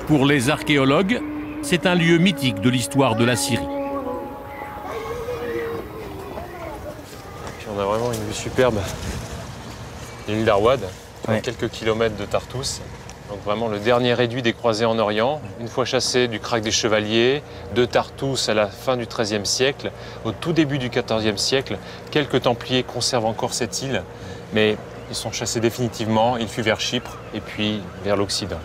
Pour les archéologues, c'est un lieu mythique de l'histoire de la Syrie. Puis on a vraiment une vue superbe de l'île d'Arwad, Ouais. quelques kilomètres de Tartous. Donc vraiment le dernier réduit des croisés en Orient, une fois chassé du Krach des Chevaliers, de Tartous à la fin du XIIIe siècle, au tout début du XIVe siècle, quelques Templiers conservent encore cette île, mais ils sont chassés définitivement, ils fuient vers Chypre et puis vers l'Occident.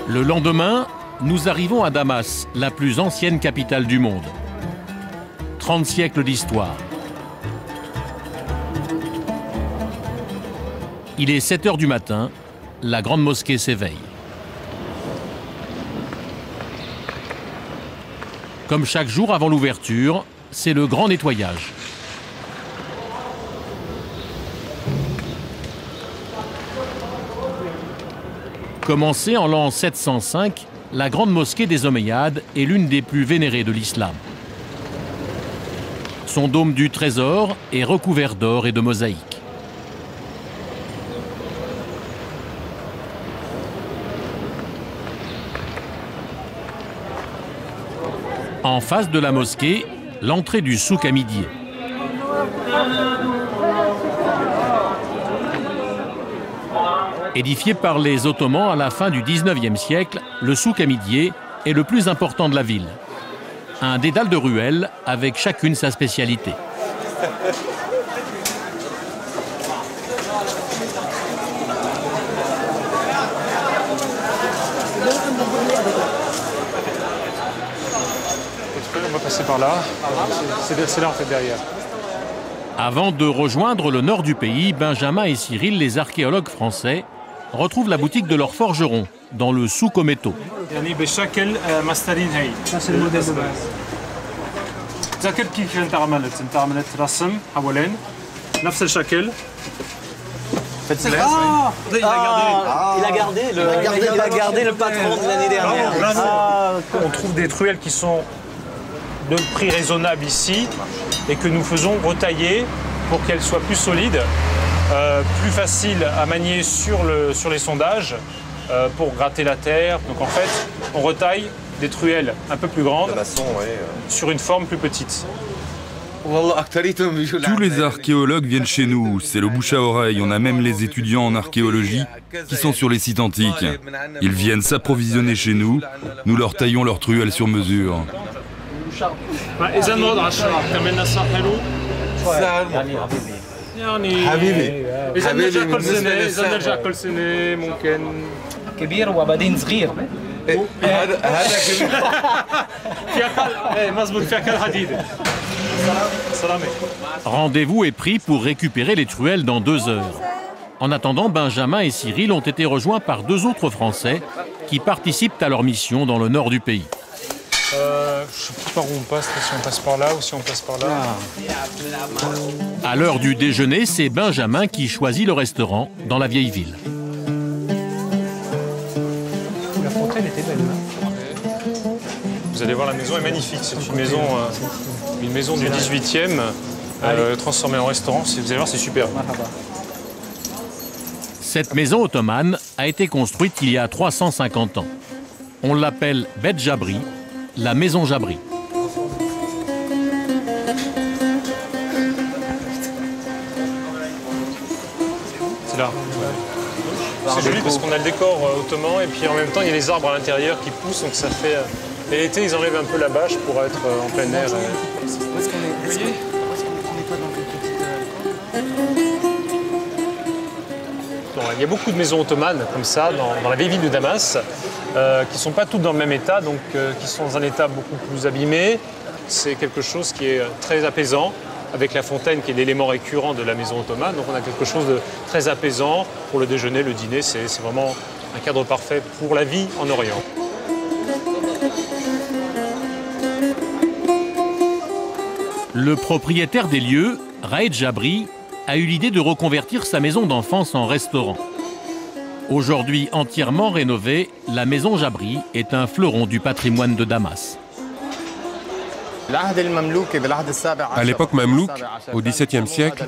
Le lendemain, nous arrivons à Damas, la plus ancienne capitale du monde. 30 siècles d'histoire. Il est 7 heures du matin, la grande mosquée s'éveille. Comme chaque jour avant l'ouverture, c'est le grand nettoyage. Commencée en l'an 705, la grande mosquée des Omeyyades est l'une des plus vénérées de l'islam. Son dôme du trésor est recouvert d'or et de mosaïques. En face de la mosquée, l'entrée du souk hamidier. Édifié par les Ottomans à la fin du XIXe siècle, le souk hamidier est le plus important de la ville. Un dédale de ruelles avec chacune sa spécialité. On va passer par là, c'est là en fait derrière. Avant de rejoindre le nord du pays, Benjamin et Cyril, les archéologues français, retrouvent la boutique de leur forgeron dans le souk au métaux. Ça c'est le modèle de base. تذكر كيف انت عملت رسم حوالين نفس الشكل. Il a gardé le patron de l'année dernière. On trouve des truelles qui sont de prix raisonnable ici et que nous faisons retailler pour qu'elles soient plus solides, plus faciles à manier sur les sondages pour gratter la terre. Donc en fait, on retaille des truelles un peu plus grandes sur une forme plus petite. Tous les archéologues viennent chez nous, c'est le bouche à oreille. On a même les étudiants en archéologie qui sont sur les sites antiques. Ils viennent s'approvisionner chez nous, nous leur taillons leurs truelles sur mesure. كبير وبعدين صغير. Rendez-vous est pris pour récupérer les truelles dans 2 heures. En attendant, Benjamin et Cyril ont été rejoints par 2 autres Français qui participent à leur mission dans le nord du pays. Je ne sais plus par où on passe, si on passe par là ou si on passe par là. À l'heure du déjeuner, c'est Benjamin qui choisit le restaurant dans la vieille ville. La fontaine était belle. Vous allez voir, la maison est magnifique. C'est une maison du 18e, transformée en restaurant. Vous allez voir, c'est superbe. Cette maison ottomane a été construite il y a 350 ans. On l'appelle Bet Jabri, la maison Jabri. C'est là. C'est joli parce qu'on a le décor ottoman et puis en même temps il y a les arbres à l'intérieur qui poussent, donc ça fait... Et l'été ils enlèvent un peu la bâche pour être en plein air. Il y a beaucoup de maisons ottomanes comme ça dans la vieille ville de Damas qui ne sont pas toutes dans le même état, donc qui sont dans un état beaucoup plus abîmé. C'est quelque chose qui est très apaisant, avec la fontaine qui est l'élément récurrent de la maison ottomane. Donc on a quelque chose de très apaisant pour le déjeuner, le dîner. C'est vraiment un cadre parfait pour la vie en Orient. Le propriétaire des lieux, Raed Jabri, a eu l'idée de reconvertir sa maison d'enfance en restaurant. Aujourd'hui entièrement rénovée, la maison Jabri est un fleuron du patrimoine de Damas. À l'époque mamelouk, au XVIIe siècle,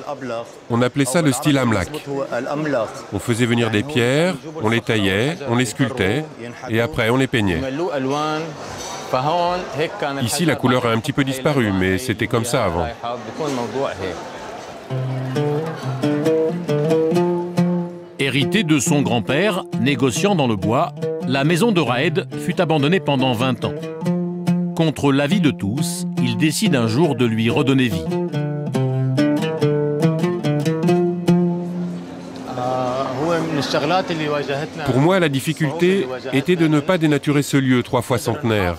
on appelait ça le style amlak. On faisait venir des pierres, on les taillait, on les sculptait, et après on les peignait. Ici, la couleur a un petit peu disparu, mais c'était comme ça avant. Héritée de son grand-père, négociant dans le bois, la maison de Raed fut abandonnée pendant 20 ans. Contre l'avis de tous, il décide un jour de lui redonner vie. Pour moi, la difficulté était de ne pas dénaturer ce lieu 3 fois centenaire.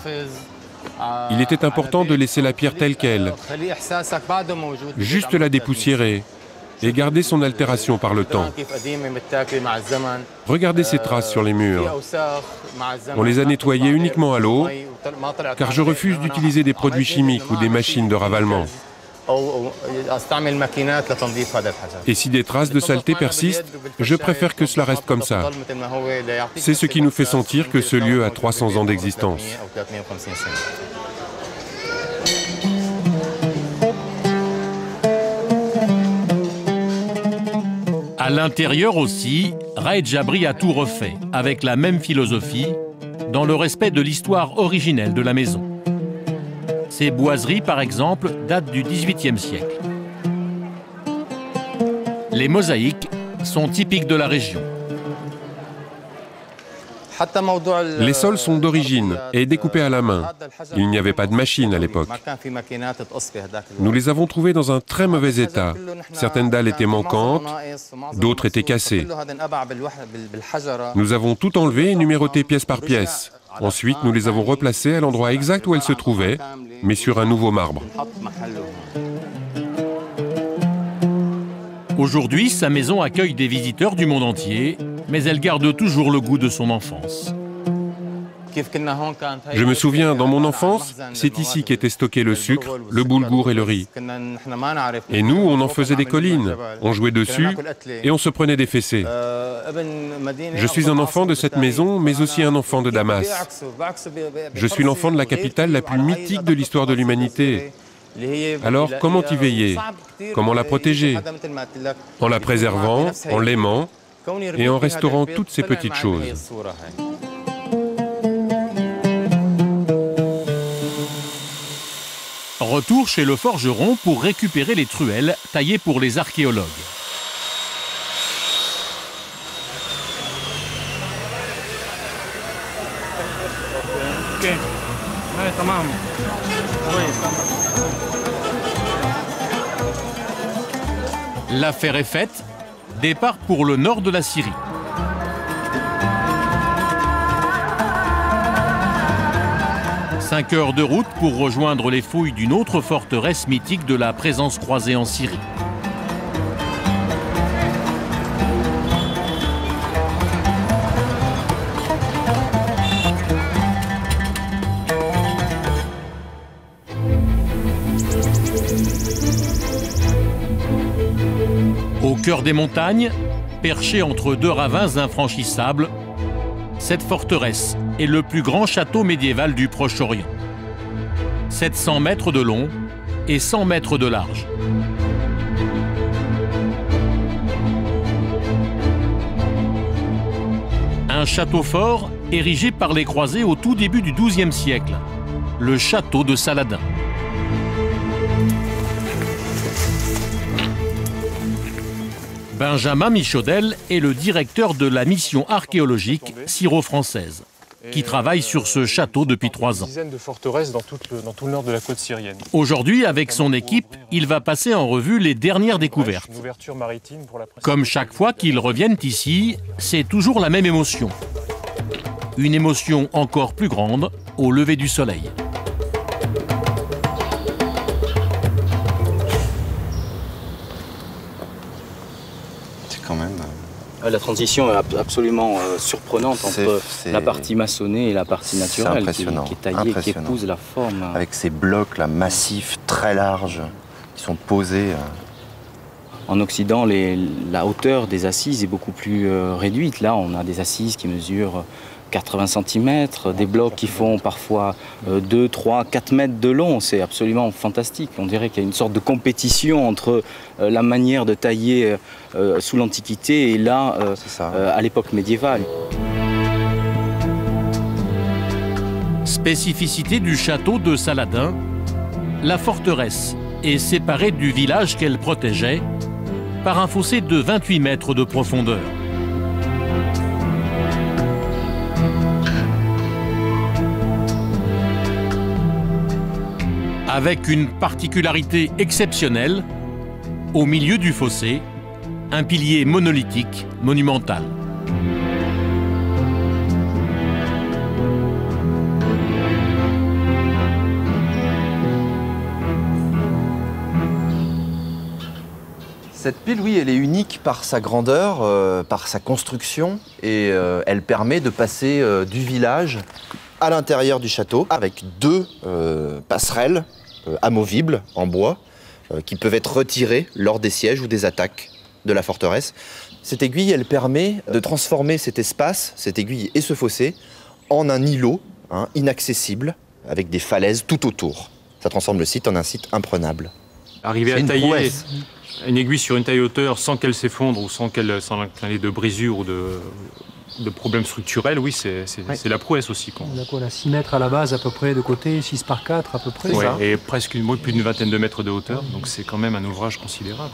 Il était important de laisser la pierre telle qu'elle, juste la dépoussiérer et garder son altération par le temps. Regardez ces traces sur les murs. On les a nettoyées uniquement à l'eau, car je refuse d'utiliser des produits chimiques ou des machines de ravalement. Et si des traces de saleté persistent, je préfère que cela reste comme ça. C'est ce qui nous fait sentir que ce lieu a 300 ans d'existence. À l'intérieur aussi, Raed Jabri a tout refait, avec la même philosophie, dans le respect de l'histoire originelle de la maison. Ces boiseries, par exemple, datent du XVIIIe siècle. Les mosaïques sont typiques de la région. Les sols sont d'origine et découpés à la main. Il n'y avait pas de machine à l'époque. Nous les avons trouvés dans un très mauvais état. Certaines dalles étaient manquantes, d'autres étaient cassées. Nous avons tout enlevé et numéroté pièce par pièce. Ensuite, nous les avons replacées à l'endroit exact où elles se trouvaient, mais sur un nouveau marbre. Aujourd'hui, sa maison accueille des visiteurs du monde entier, mais elle garde toujours le goût de son enfance. Je me souviens, dans mon enfance, c'est ici qu'était stocké le sucre, le boulgour et le riz. Et nous, on en faisait des collines, on jouait dessus et on se prenait des fessées. Je suis un enfant de cette maison, mais aussi un enfant de Damas. Je suis l'enfant de la capitale la plus mythique de l'histoire de l'humanité. Alors, comment y veiller? Comment la protéger? En la préservant, en l'aimant et en restaurant toutes ces petites choses. Retour chez le forgeron pour récupérer les truelles taillées pour les archéologues. L'affaire est faite. Départ pour le nord de la Syrie. Cinq heures de route pour rejoindre les fouilles d'une autre forteresse mythique de la présence croisée en Syrie. Au cœur des montagnes, perchée entre deux ravins infranchissables, cette forteresse est le plus grand château médiéval du Proche-Orient. 700 mètres de long et 100 mètres de large. Un château fort érigé par les croisés au tout début du XIIe siècle, le château de Saladin. Benjamin Michaudel est le directeur de la mission archéologique syro-française, qui travaille sur ce château depuis 3 ans. Une dizaine de forteresses dans tout le nord de la côte syrienne. Aujourd'hui, avec son équipe, il va passer en revue les dernières découvertes. Une ouverture maritime pour la Comme chaque fois qu'ils reviennent ici, c'est toujours la même émotion. Une émotion encore plus grande au lever du soleil. Quand même. La transition est absolument surprenante entre la partie maçonnée et la partie naturelle qui est taillée, qui épouse la forme. Avec ces blocs là massifs, très larges, qui sont posés. En Occident, la hauteur des assises est beaucoup plus réduite. Là, on a des assises qui mesurent 80 cm, des blocs qui font parfois 2, 3, 4 mètres de long. C'est absolument fantastique. On dirait qu'il y a une sorte de compétition entre la manière de tailler sous l'Antiquité et là, à l'époque médiévale. Spécificité du château de Saladin, la forteresse est séparée du village qu'elle protégeait par un fossé de 28 mètres de profondeur. Avec une particularité exceptionnelle, au milieu du fossé, un pilier monolithique monumental. Cette pile, oui, elle est unique par sa grandeur, par sa construction, et elle permet de passer du village à l'intérieur du château avec 2 passerelles amovibles en bois qui peuvent être retirées lors des sièges ou des attaques de la forteresse. Cette aiguille, elle permet de transformer cet espace, cette aiguille et ce fossé, en un îlot inaccessible avec des falaises tout autour. Ça transforme le site en un site imprenable. Arriver à tailler une aiguille sur une taille hauteur sans qu'elle s'effondre ou sans qu'elle ait de brisure ou de problèmes structurels, oui, c'est la prouesse aussi. On a quoi là, 6 mètres à la base à peu près de côté, 6 par 4 à peu près. Ouais, et presque plus d'une vingtaine de mètres de hauteur, donc c'est quand même un ouvrage considérable.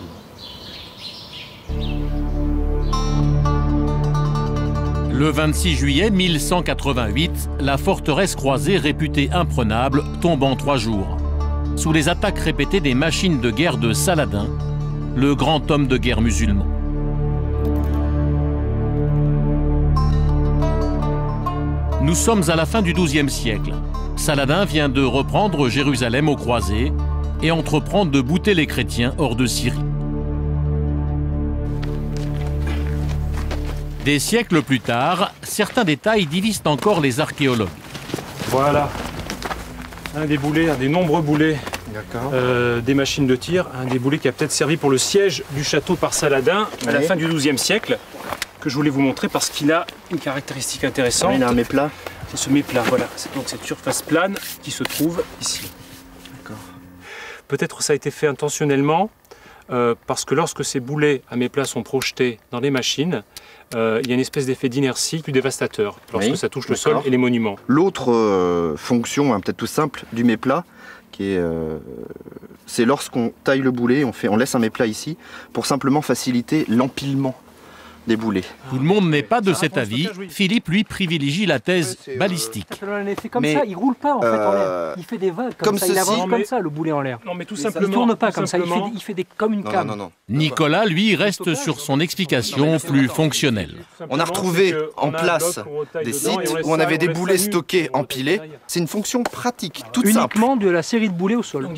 Le 26 juillet 1188, la forteresse croisée réputée imprenable tombe en 3 jours, sous les attaques répétées des machines de guerre de Saladin, le grand homme de guerre musulman. Nous sommes à la fin du XIIe siècle. Saladin vient de reprendre Jérusalem aux croisés et entreprend de bouter les chrétiens hors de Syrie. Des siècles plus tard, certains détails divisent encore les archéologues. Voilà, un des boulets, un des nombreux boulets des machines de tir, un des boulets qui a peut-être servi pour le siège du château par Saladin à la fin du XIIe siècle, que je voulais vous montrer parce qu'il a une caractéristique intéressante. Il a un méplat. C'est ce méplat, voilà. C'est donc cette surface plane qui se trouve ici. Peut-être ça a été fait intentionnellement, parce que lorsque ces boulets à méplat sont projetés dans les machines, il y a une espèce d'effet d'inertie plus dévastateur lorsque ça touche le sol et les monuments. L'autre fonction, peut-être tout simple, du méplat, c'est lorsqu'on taille le boulet, on laisse un méplat ici, pour simplement faciliter l'empilement des boulets. Tout le monde n'est pas de cet avis. Philippe, lui, privilégie la thèse balistique. Comme ça, il roule pas en fait en l'air. Il fait des vagues comme ça, il avance comme ça le boulet en l'air. Non mais tout simplement. Il tourne pas comme ça, il fait comme une came. Nicolas, lui, reste sur son explication plus fonctionnelle. On a retrouvé en place des sites où on avait des boulets stockés empilés. C'est une fonction pratique, toute simple. Uniquement de la série de boulets au sol.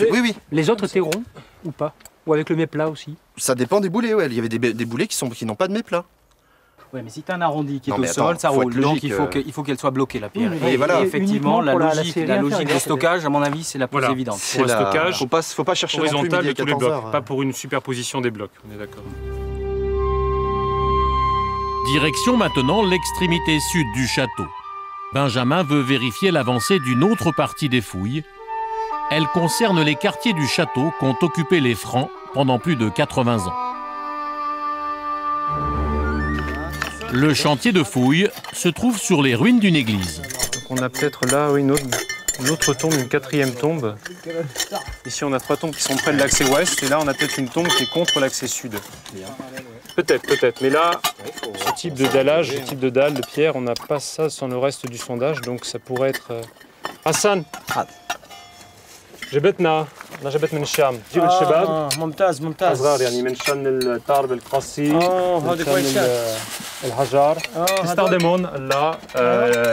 Oui. Les autres étaient ronds ou pas? Ou avec le méplat aussi? Ça dépend des boulets, il y avait des boulets qui n'ont pas de méplat. Oui, mais si tu as un arrondi qui est au sol, ça roule. Donc il faut qu'elle soit bloquée, la pierre. Et voilà. Effectivement, la logique de stockage, à mon avis, c'est la plus évidente. Pour le stockage, faut pas chercher horizontal de tous les blocs, pas pour une superposition des blocs, on est d'accord. Direction maintenant l'extrémité sud du château. Benjamin veut vérifier l'avancée d'une autre partie des fouilles. Elle concerne les quartiers du château qu'ont occupé les Francs pendant plus de 80 ans. Le chantier de fouilles se trouve sur les ruines d'une église. Donc on a peut-être là une autre tombe, une 4e tombe. Ici on a 3 tombes qui sont près de l'accès ouest et là on a peut-être une tombe qui est contre l'accès sud. Peut-être. Mais là, ce type de dallage, ce type de dalle de pierre, on n'a pas ça sans le reste du sondage, donc ça pourrait être... Hassan جبتنا من الشام جيب الشباب ممتاز أصغر يعني من شان التار بالقصي هذا كويس الحجار يستخدمون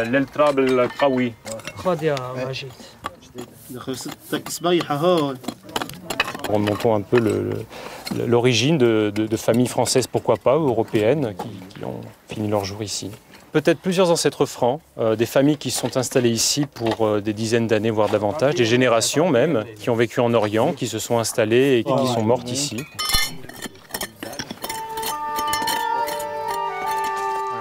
للتراب القوي خذ يا ماجد Remontons un peu l'origine de familles françaises, pourquoi pas, ou européennes, qui ont fini leur jour ici. Peut-être plusieurs ancêtres francs, des familles qui sont installées ici pour des dizaines d'années, voire davantage, des générations même, qui ont vécu en Orient, qui se sont installées et qui sont mortes ici.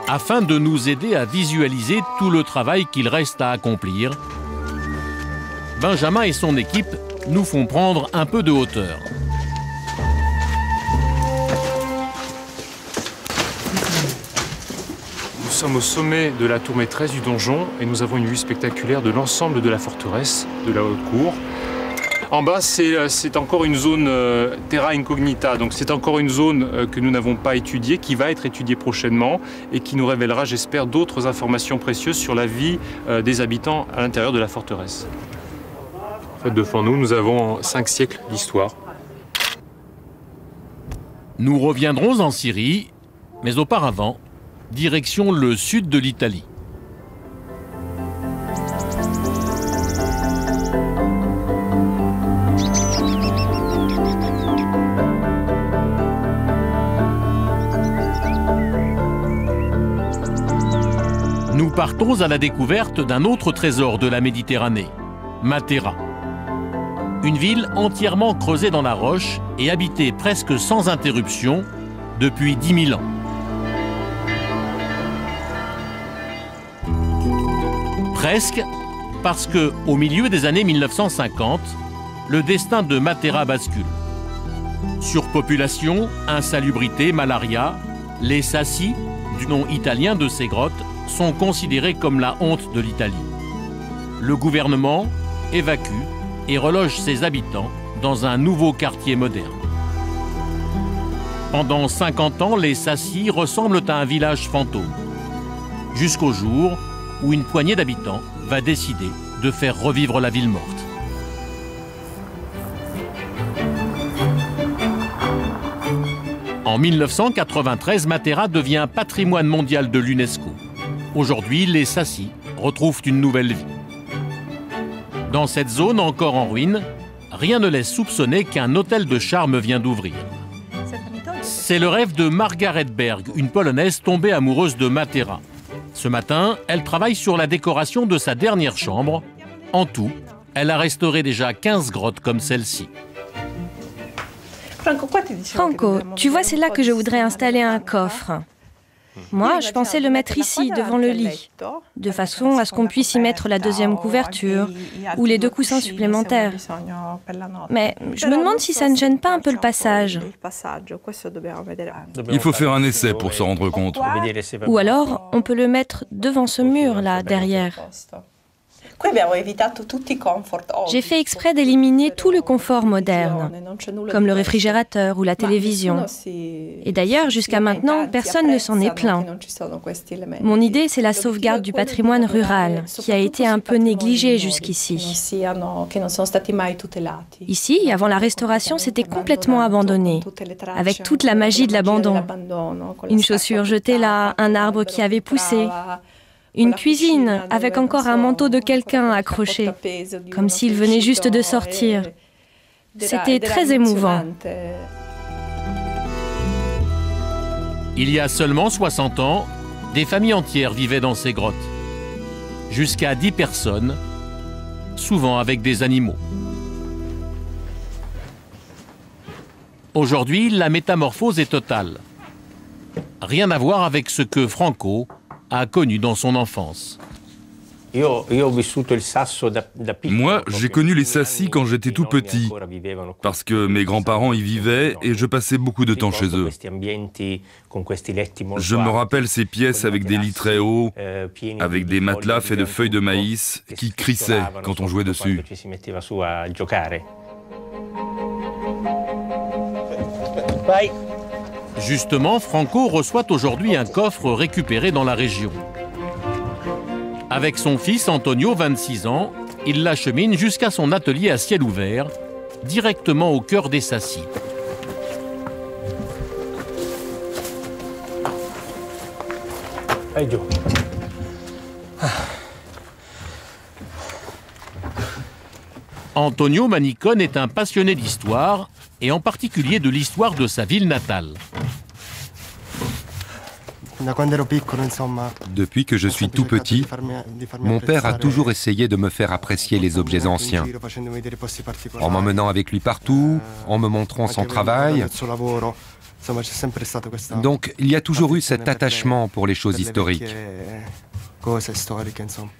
afin de nous aider à visualiser tout le travail qu'il reste à accomplir. Benjamin et son équipe nous font prendre un peu de hauteur. Nous sommes au sommet de la tour maîtresse du donjon et nous avons une vue spectaculaire de l'ensemble de la forteresse, de la haute cour. En bas, c'est encore une zone terra incognita, donc c'est encore une zone que nous n'avons pas étudiée, qui va être étudiée prochainement et qui nous révélera, j'espère, d'autres informations précieuses sur la vie des habitants à l'intérieur de la forteresse. En fait, devant nous, nous avons 5 siècles d'histoire. Nous reviendrons en Syrie, mais auparavant, direction le sud de l'Italie. Nous partons à la découverte d'un autre trésor de la Méditerranée, Matera. Une ville entièrement creusée dans la roche et habitée presque sans interruption depuis 10 000 ans. Presque, parce que, au milieu des années 1950, le destin de Matera bascule. Surpopulation, insalubrité, malaria, les Sassi, du nom italien de ces grottes, sont considérés comme la honte de l'Italie. Le gouvernement évacue et reloge ses habitants dans un nouveau quartier moderne. Pendant 50 ans, les Sassi ressemblent à un village fantôme, jusqu'au jour où une poignée d'habitants va décider de faire revivre la ville morte. En 1993, Matera devient patrimoine mondial de l'UNESCO. Aujourd'hui, les Sassi retrouvent une nouvelle vie. Dans cette zone encore en ruine, rien ne laisse soupçonner qu'un hôtel de charme vient d'ouvrir. C'est le rêve de Margaret Berg, une Polonaise tombée amoureuse de Matera. Ce matin, elle travaille sur la décoration de sa dernière chambre. En tout, elle a restauré déjà 15 grottes comme celle-ci. Franco, tu vois, c'est là que je voudrais installer un coffre. Moi, je pensais le mettre ici, devant le lit, de façon à ce qu'on puisse y mettre la deuxième couverture ou les 2 coussins supplémentaires. Mais je me demande si ça ne gêne pas un peu le passage. Il faut faire un essai pour se rendre compte. Ou alors, on peut le mettre devant ce mur-là, derrière. J'ai fait exprès d'éliminer tout le confort moderne, comme le réfrigérateur ou la télévision. Et d'ailleurs, jusqu'à maintenant, personne ne s'en est plaint. Mon idée, c'est la sauvegarde du patrimoine rural, qui a été un peu négligé jusqu'ici. Ici, avant la restauration, c'était complètement abandonné, avec toute la magie de l'abandon. Une chaussure jetée là, un arbre qui avait poussé. Une cuisine avec encore un manteau de quelqu'un accroché, comme s'il venait juste de sortir. C'était très émouvant. Il y a seulement 60 ans, des familles entières vivaient dans ces grottes. Jusqu'à 10 personnes, souvent avec des animaux. Aujourd'hui, la métamorphose est totale. Rien à voir avec ce que Franco a connu dans son enfance. Moi, j'ai connu les Sassi quand j'étais tout petit, parce que mes grands-parents y vivaient et je passais beaucoup de temps chez eux. Je me rappelle ces pièces avec des lits très hauts, avec des matelas faits de feuilles de maïs qui crissaient quand on jouait dessus. Justement, Franco reçoit aujourd'hui un coffre récupéré dans la région. Avec son fils Antonio, 26 ans, il l'achemine jusqu'à son atelier à ciel ouvert, directement au cœur des Sassi. Antonio Manicone est un passionné d'histoire, et en particulier de l'histoire de sa ville natale. Depuis que je suis tout petit, mon père a toujours essayé de me faire apprécier les objets anciens, en m'emmenant avec lui partout, en me montrant son travail. Donc il y a toujours eu cet attachement pour les choses historiques.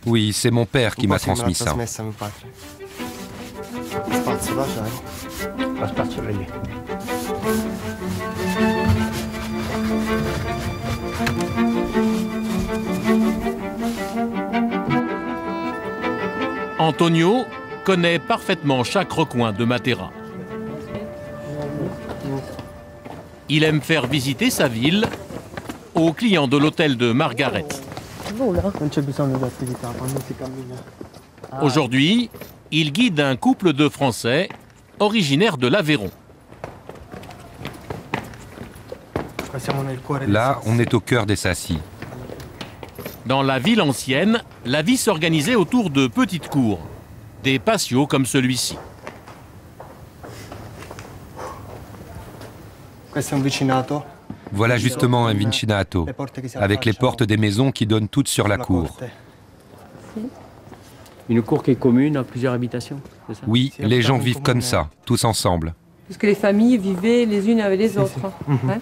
Oui, c'est mon père qui m'a transmis ça. Antonio connaît parfaitement chaque recoin de Matera. Il aime faire visiter sa ville aux clients de l'hôtel de Margaret. Aujourd'hui, il guide un couple de Français originaires de l'Aveyron. Là, on est au cœur des Sacy. Dans la ville ancienne, la vie s'organisait autour de petites cours, des patios comme celui-ci. Voilà justement un vicinato, avec les portes des maisons qui donnent toutes sur la cour. Une cour qui est commune à plusieurs habitations, c'est ça? Oui, les gens vivent comme ça, tous ensemble. Parce que les familles vivaient les unes avec les autres. Hein?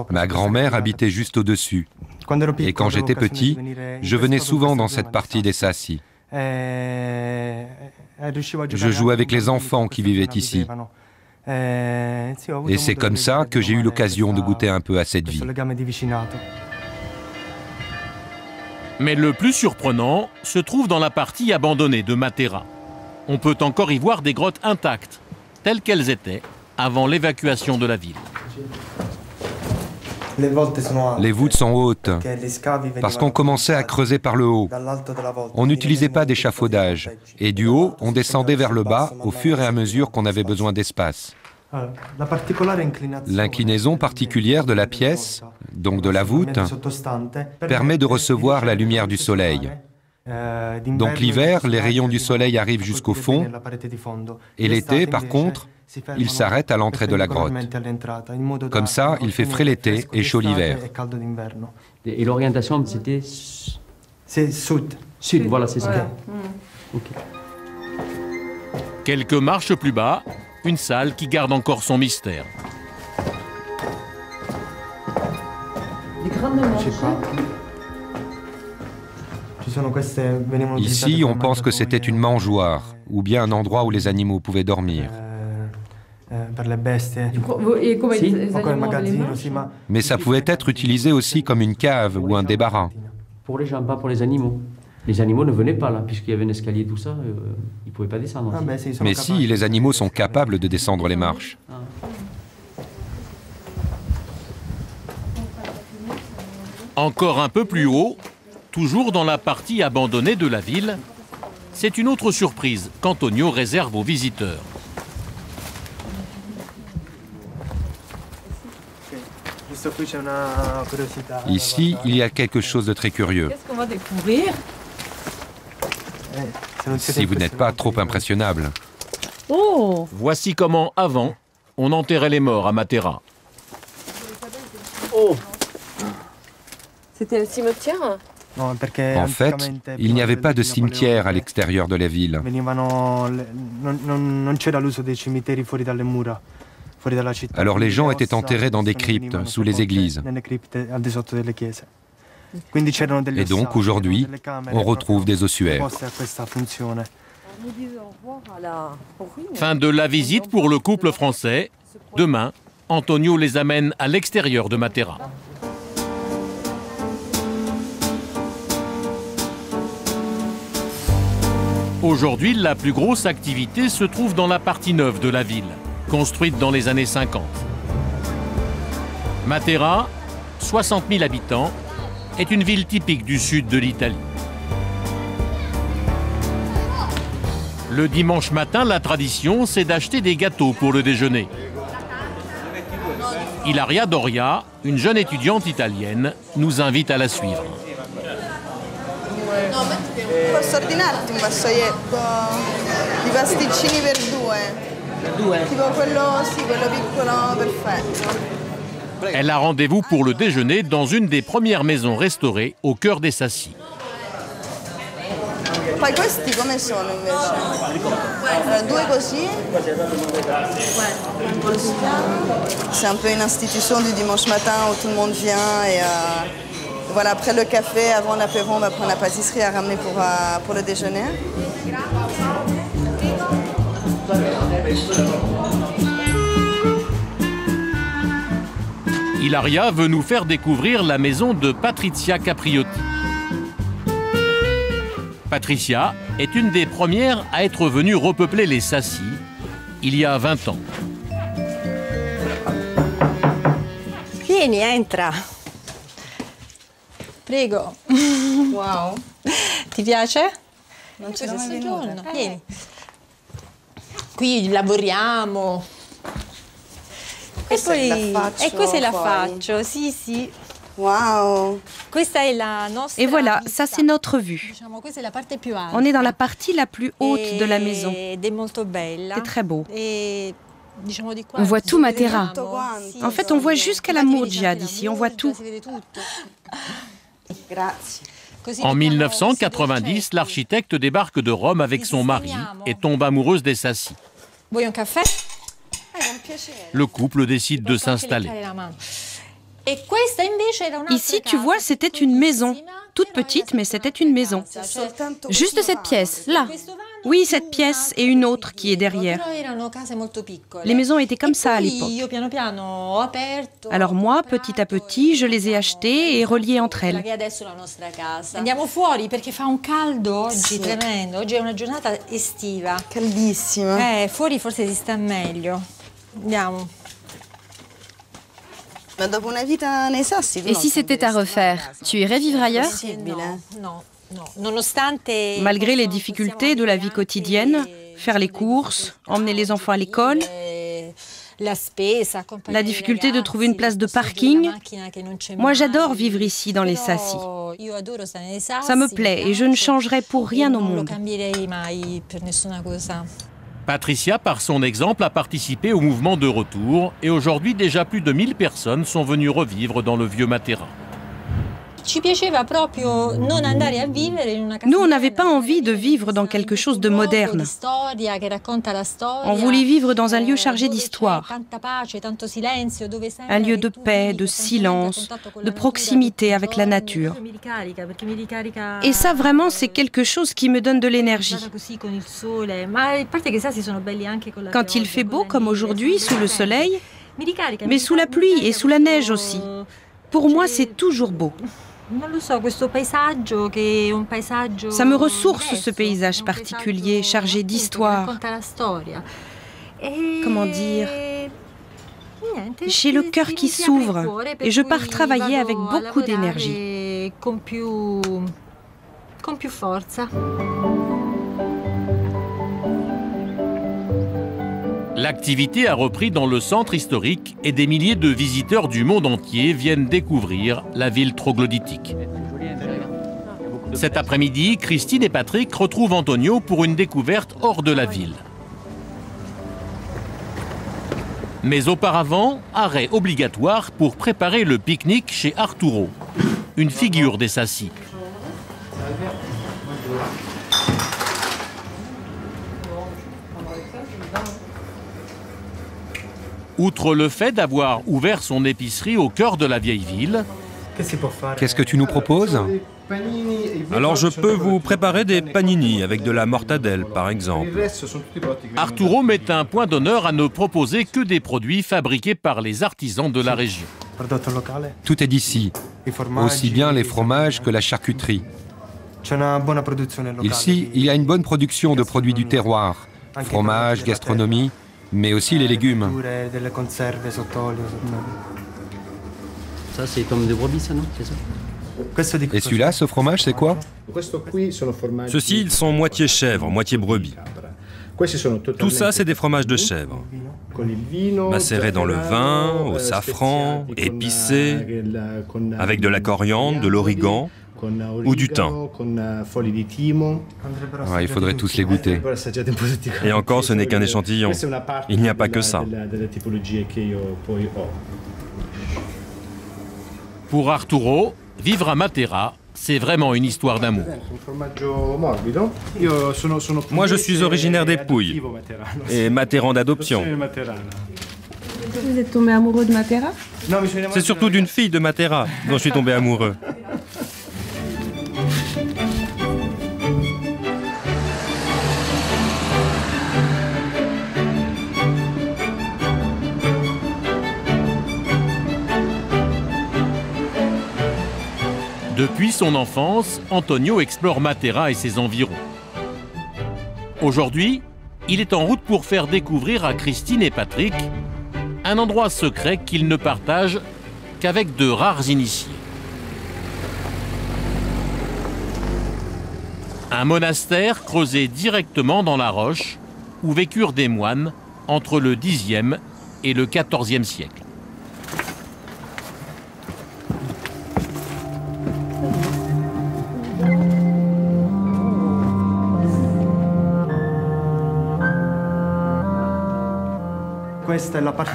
Ma grand-mère habitait juste au-dessus. Et quand j'étais petit, je venais souvent dans cette partie des Sacy. Je jouais avec les enfants qui vivaient ici. Et c'est comme ça que j'ai eu l'occasion de goûter un peu à cette vie. Mais le plus surprenant se trouve dans la partie abandonnée de Matera. On peut encore y voir des grottes intactes, telles qu'elles étaient avant l'évacuation de la ville. Les voûtes sont hautes, parce qu'on commençait à creuser par le haut. On n'utilisait pas d'échafaudage, et du haut, on descendait vers le bas au fur et à mesure qu'on avait besoin d'espace. L'inclinaison particulière de la pièce, donc de la voûte, permet de recevoir la lumière du soleil. Donc l'hiver, les rayons du soleil arrivent jusqu'au fond, et l'été, par contre, il s'arrête à l'entrée de la grotte. Comme ça, il fait frais l'été et chaud l'hiver. Et l'orientation, c'était... C'est sud. Sud, voilà, c'est ça. Okay. Quelques marches plus bas, une salle qui garde encore son mystère. Ici, on pense que c'était une mangeoire, ou bien un endroit où les animaux pouvaient dormir. Mais ça pouvait être utilisé aussi comme une cave ou un débarras. Pour les gens, pas pour les animaux. Les animaux ne venaient pas là, puisqu'il y avait un escalier, tout ça, ils ne pouvaient pas descendre. Mais si, les animaux sont capables de descendre les marches. Encore un peu plus haut, toujours dans la partie abandonnée de la ville, c'est une autre surprise qu'Antonio réserve aux visiteurs. Ici, il y a quelque chose de très curieux. Qu'est-ce qu'on va découvrir? Si vous n'êtes pas trop impressionnable. Oh! Voici comment, avant, on enterrait les morts à Matera. Oh! C'était un cimetière? En fait, il n'y avait pas de cimetière à l'extérieur de la ville. Alors les gens étaient enterrés dans des cryptes, sous les églises. Et donc aujourd'hui, on retrouve des ossuaires. Fin de la visite pour le couple français. Demain, Antonio les amène à l'extérieur de Matera. Aujourd'hui, la plus grosse activité se trouve dans la partie neuve de la ville, construite dans les années 50. Matera, 60 000 habitants, est une ville typique du sud de l'Italie. Le dimanche matin, la tradition, c'est d'acheter des gâteaux pour le déjeuner. Ilaria Doria, une jeune étudiante italienne, nous invite à la suivre. Posso ordinarti un vassoietto di pasticcini per due? Tipo quello, sì, quello piccolo, perfetto. Elle a rendez-vous pour le déjeuner dans une des premières maisons restaurées au cœur des Sacy. Poi questi come sono invece? Due così. C'est un peu une institution du dimanche matin où tout le monde vient et voilà, après le café, avant l'apéro, on va prendre la pâtisserie à ramener pour le déjeuner. Ilaria veut nous faire découvrir la maison de Patrizia Capriotti. Patrizia est une des premières à être venue repeupler les Sassi il y a 20 ans. Vieni, entra. Prego. Wow. Ti piace? Non c'era mai venuta. Vieni. Qui lavoriamo. Questa è la faccio e questa è la fuori. faccio, sì, sì. Wow. Questa è la nostra. Et voilà, ça c'est notre vue. Diciamo, questa è la parte più alta. On est dans la partie la plus haute de la maison. Ed è molto bella. C'est très beau. E, diciamo, di qua On voit tout Matera. Sì, En fait, on voit jusqu'à la Murgia d'ici, on voit tout. si vede tutto. Grazie. Così En vediamo 1990, questi l'architecte débarque de Rome avec son mari et tombe amoureuse des Sassi. Vuoi un caffè? Con piacere. Le couple décide de s'installer. E questa invece era un'altra Ici, tu vois, c'était une maison. Toute petite, mais c'était une maison. Soltanto Juste cette pièce, là. Oui, cette pièce et une autre qui est derrière. Les maisons étaient comme ça à l'époque. Alors moi, petit à petit, je les ai achetées et reliées entre elles. Andiamo fuori perché fa un caldo oggi tremendo. Oggi è una giornata estiva. Caldissima. Fuori forse si sta meglio. Andiamo. Ma dopo una vita nei Sassi, tu Et non si c'était à refaire, tu irais vivre ailleurs? No. Nonostante Malgré les difficultés de la vie quotidienne, faire les courses, emmener les enfants à l'école, la difficulté de trouver une place de parking, moi j'adore vivre ici dans les Sassi. Ça me plaît et je ne changerai pour rien au monde. Patrizia, par son exemple, a participé au mouvement de retour et aujourd'hui déjà plus de 1000 personnes sont venues revivre dans le vieux Matera. Nous, on n'avait pas envie de vivre dans quelque chose de moderne. On voulait vivre dans un lieu chargé d'histoire, un lieu de paix, de silence, de proximité avec la nature. Et ça, vraiment, c'est quelque chose qui me donne de l'énergie. Quand il fait beau, comme aujourd'hui, sous le soleil, mais sous la pluie et sous la neige aussi. Pour moi, c'est toujours beau. Ça me ressource, ce paysage particulier, chargé d'histoire. Comment dire? J'ai le cœur qui s'ouvre et je pars travailler avec beaucoup d'énergie. L'activité a repris dans le centre historique et des milliers de visiteurs du monde entier viennent découvrir la ville troglodytique. Cet après-midi, Christine et Patrick retrouvent Antonio pour une découverte hors de la ville. Mais auparavant, arrêt obligatoire pour préparer le pique-nique chez Arturo, une figure des Sassi. Outre le fait d'avoir ouvert son épicerie au cœur de la vieille ville, qu'est-ce que tu nous proposes? Alors je peux vous préparer des panini avec de la mortadelle par exemple. Arturo met un point d'honneur à ne proposer que des produits fabriqués par les artisans de la région. Tout est d'ici, aussi bien les fromages que la charcuterie. Ici, il y a une bonne production de produits du terroir, fromage, gastronomie, mais aussi les légumes. Ça, c'est comme de brebis, ça, non? C'est ça? Et celui-là, ce fromage, c'est quoi? Ceux-ci, ils sont moitié chèvre, moitié brebis. Tout ça, c'est des fromages de chèvre. Macérés dans le vin, au safran, épicés, avec de la coriandre, de l'origan ou du thym. Ouais, il faudrait tous les goûter. Et encore, ce n'est qu'un échantillon. Il n'y a pas que ça. Pour Arturo, vivre à Matera, c'est vraiment une histoire d'amour. Moi, je suis originaire des Pouilles et Matterran d'adoption. Vous êtes tombé amoureux de Matera? C'est surtout d'une fille de Matera dont je suis tombé amoureux. Depuis son enfance, Antonio explore Matera et ses environs. Aujourd'hui, il est en route pour faire découvrir à Christine et Patrick un endroit secret qu'ils ne partagent qu'avec de rares initiés. Un monastère creusé directement dans la roche où vécurent des moines entre le Xe et le XIVe siècle.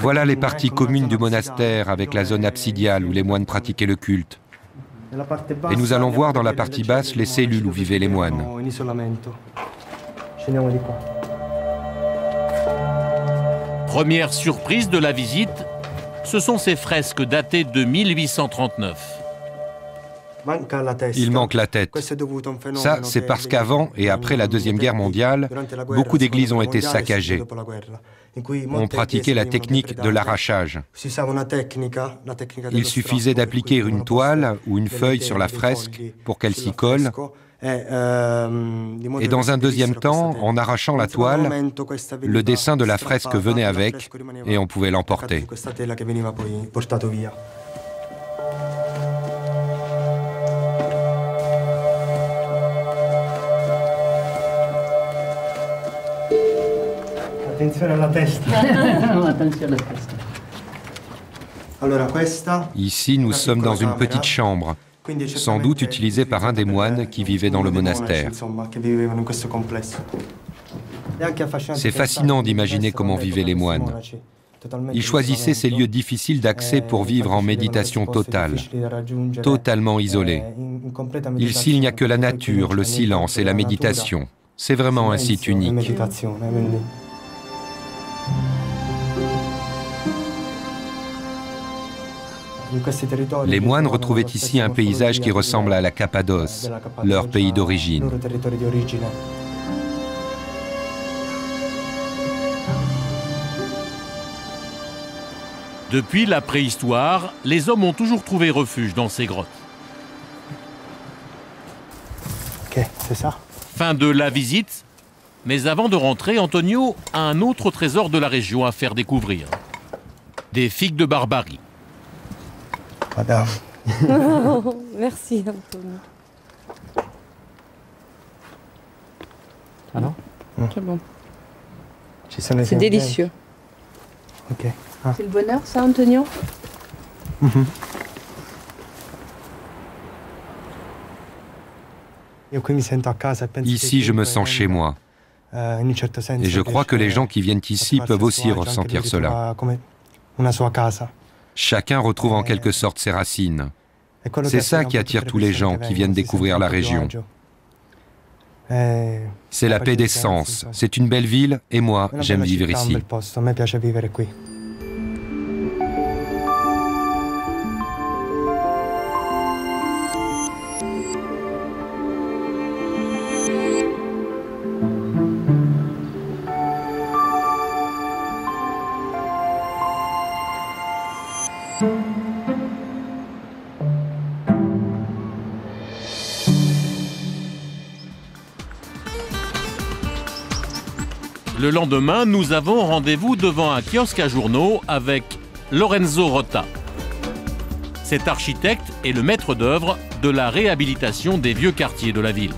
Voilà les parties communes du monastère avec la zone absidiale où les moines pratiquaient le culte. Et nous allons voir dans la partie basse les cellules où vivaient les moines. Première surprise de la visite, ce sont ces fresques datées de 1839. Il manque la tête. Ça, c'est parce qu'avant et après la Deuxième Guerre mondiale, beaucoup d'églises ont été saccagées. On pratiquait la technique de l'arrachage. Il suffisait d'appliquer une toile ou une feuille sur la fresque pour qu'elle s'y colle. Et dans un deuxième temps, en arrachant la toile, le dessin de la fresque venait avec et on pouvait l'emporter. Ici, nous sommes dans une petite chambre, sans doute utilisée par un des moines qui vivaient dans le monastère. C'est fascinant d'imaginer comment vivaient les moines. Ils choisissaient ces lieux difficiles d'accès pour vivre en méditation totale, totalement isolés. Ici, il n'y a que la nature, le silence et la méditation. C'est vraiment un site unique. Les moines retrouvaient ici un paysage qui ressemble à la Cappadoce, leur pays d'origine. Depuis la préhistoire, les hommes ont toujours trouvé refuge dans ces grottes. Ok, c'est ça. Fin de la visite, mais avant de rentrer, Antonio a un autre trésor de la région à faire découvrir. Des figues de Barbarie. Madame. Merci, Antonio. Alors C'est bon. C'est délicieux. Ok. Ah. C'est le bonheur, ça, Antonio? Ici, je me sens chez moi. Et je crois que les gens qui viennent ici peuvent aussi ressentir cela. Chacun retrouve en quelque sorte ses racines. C'est ça qui attire tous les gens qui viennent découvrir la région. C'est la paix des sens. C'est une belle ville et moi, j'aime vivre ici. Le lendemain, nous avons rendez-vous devant un kiosque à journaux avec Lorenzo Rota. Cet architecte est le maître d'œuvre de la réhabilitation des vieux quartiers de la ville.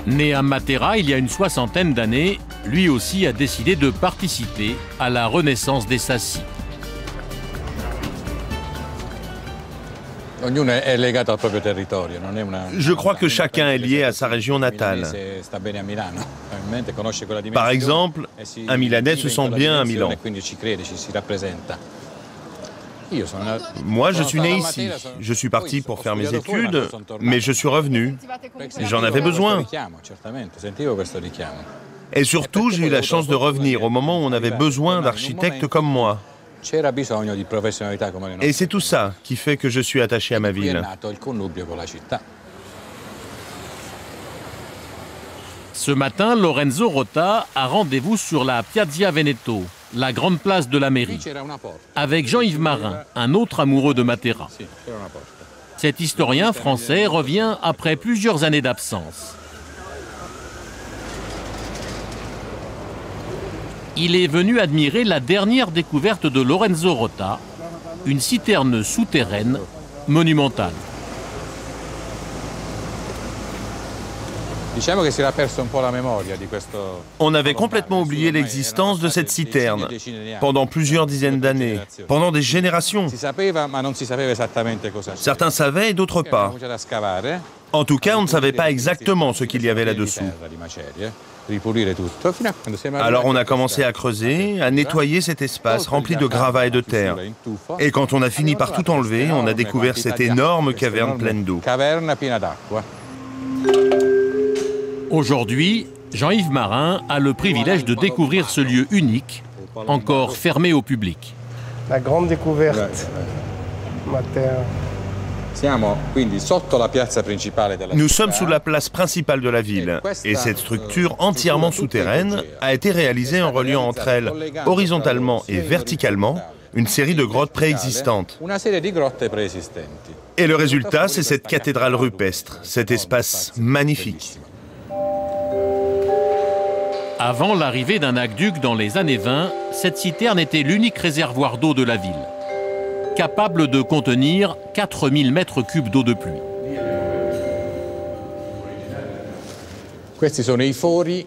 Né à Matera il y a une soixantaine d'années, lui aussi a décidé de participer à la renaissance des Sassi. Je crois que chacun est lié à sa région natale. Par exemple, un Milanais se sent bien à Milan. Moi, je suis né ici. Je suis parti pour faire mes études, mais je suis revenu. J'en avais besoin. Et surtout, j'ai eu la chance de revenir au moment où on avait besoin d'architectes comme moi. Et c'est tout ça qui fait que je suis attaché à ma ville. Ce matin, Lorenzo Rota a rendez-vous sur la Piazza Veneto, la grande place de la mairie, avec Jean-Yves Marin, un autre amoureux de Matera. Cet historien français revient après plusieurs années d'absence. Il est venu admirer la dernière découverte de Lorenzo Rota, une citerne souterraine monumentale. On avait complètement oublié l'existence de cette citerne pendant plusieurs dizaines d'années, pendant des générations. Certains savaient et d'autres pas. En tout cas, on ne savait pas exactement ce qu'il y avait là-dessous. Alors on a commencé à creuser, à nettoyer cet espace rempli de gravats et de terre. Et quand on a fini par tout enlever, on a découvert cette énorme caverne pleine d'eau. Aujourd'hui, Jean-Yves Marin a le privilège de découvrir ce lieu unique, encore fermé au public. La grande découverte. Matera. Nous sommes sous la place principale de la ville, et cette structure entièrement souterraine a été réalisée en reliant entre elles, horizontalement et verticalement, une série de grottes préexistantes. Et le résultat, c'est cette cathédrale rupestre, cet espace magnifique. Avant l'arrivée d'un aqueduc dans les années 20, cette citerne était l'unique réservoir d'eau de la ville, capable de contenir 4000 mètres cubes d'eau de pluie.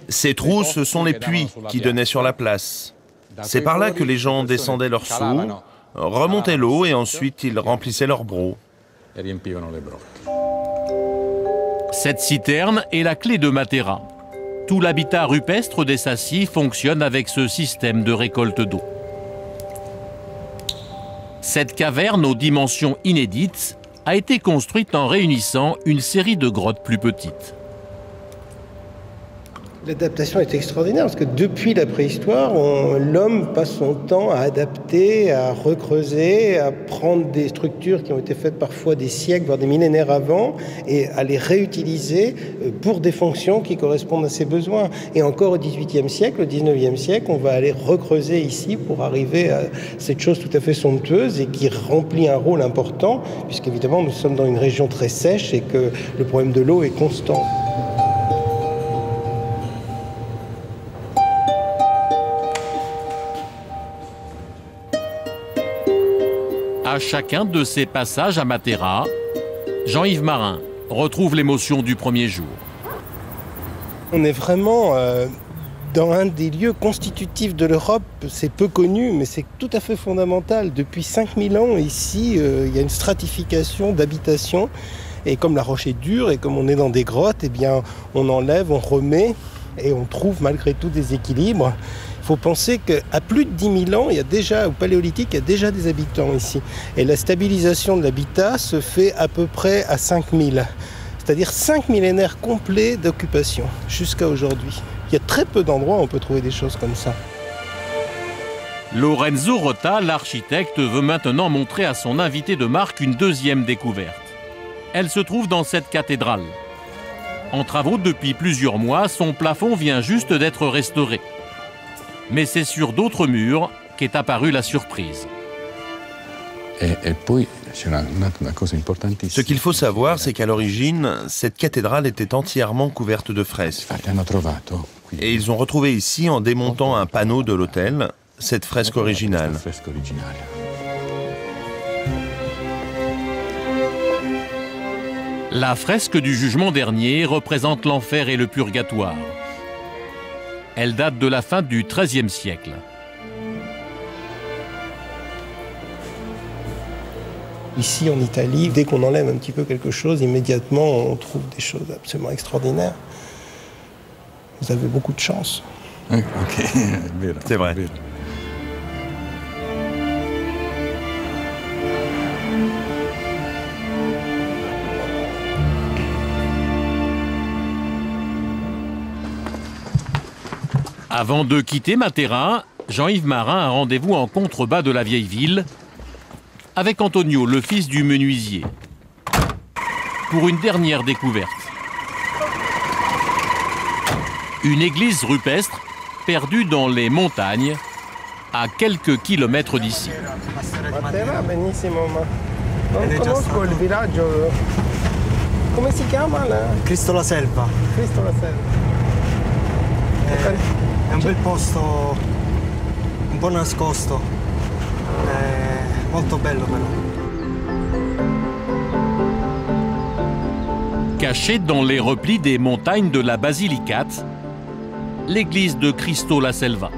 Ces trous, ce sont les puits qui donnaient sur la place. C'est par là que les gens descendaient leurs seaux, remontaient l'eau et ensuite ils remplissaient leurs brocs. Cette citerne est la clé de Matera. Tout l'habitat rupestre des Sacy fonctionne avec ce système de récolte d'eau. Cette caverne aux dimensions inédites a été construite en réunissant une série de grottes plus petites. L'adaptation est extraordinaire parce que depuis la préhistoire, l'homme passe son temps à adapter, à recreuser, à prendre des structures qui ont été faites parfois des siècles, voire des millénaires avant, et à les réutiliser pour des fonctions qui correspondent à ses besoins. Et encore au XVIIIe siècle, au XIXe siècle, on va aller recreuser ici pour arriver à cette chose tout à fait somptueuse et qui remplit un rôle important, puisqu'évidemment nous sommes dans une région très sèche et que le problème de l'eau est constant. À chacun de ces passages à Matera, Jean-Yves Marin retrouve l'émotion du premier jour. On est vraiment dans un des lieux constitutifs de l'Europe. C'est peu connu, mais c'est tout à fait fondamental. Depuis 5000 ans, ici, il y a une stratification d'habitation. Et comme la roche est dure et comme on est dans des grottes, eh bien, on enlève, on remet et on trouve malgré tout des équilibres. Il faut penser qu'à plus de 10 000 ans, il y a déjà, au Paléolithique, il y a déjà des habitants ici. Et la stabilisation de l'habitat se fait à peu près à 5000. C'est-à-dire 5 millénaires complets d'occupation jusqu'à aujourd'hui. Il y a très peu d'endroits où on peut trouver des choses comme ça. Lorenzo Rota, l'architecte, veut maintenant montrer à son invité de marque une deuxième découverte. Elle se trouve dans cette cathédrale. En travaux depuis plusieurs mois, son plafond vient juste d'être restauré. Mais c'est sur d'autres murs qu'est apparue la surprise. Ce qu'il faut savoir, c'est qu'à l'origine, cette cathédrale était entièrement couverte de fresques. Et ils ont retrouvé ici, en démontant un panneau de l'autel, cette fresque originale. La fresque du jugement dernier représente l'enfer et le purgatoire. Elle date de la fin du XIIIe siècle. Ici, en Italie, dès qu'on enlève un petit peu quelque chose, immédiatement, on trouve des choses absolument extraordinaires. Vous avez beaucoup de chance. C'est vrai. Avant de quitter Matera, Jean-Yves Marin a rendez-vous en contrebas de la vieille ville avec Antonio, le fils du menuisier, pour une dernière découverte. Une église rupestre perdue dans les montagnes, à quelques kilomètres d'ici. Matera, benissimo, ma non conosco il villaggio. Come si chiama là? Cristo la Selva. Cristo la Selva. È un bel posto, un po' nascosto. È molto bello però. Cachée dans les replis des montagnes de la Basilicate, l'église de Cristo la Selva.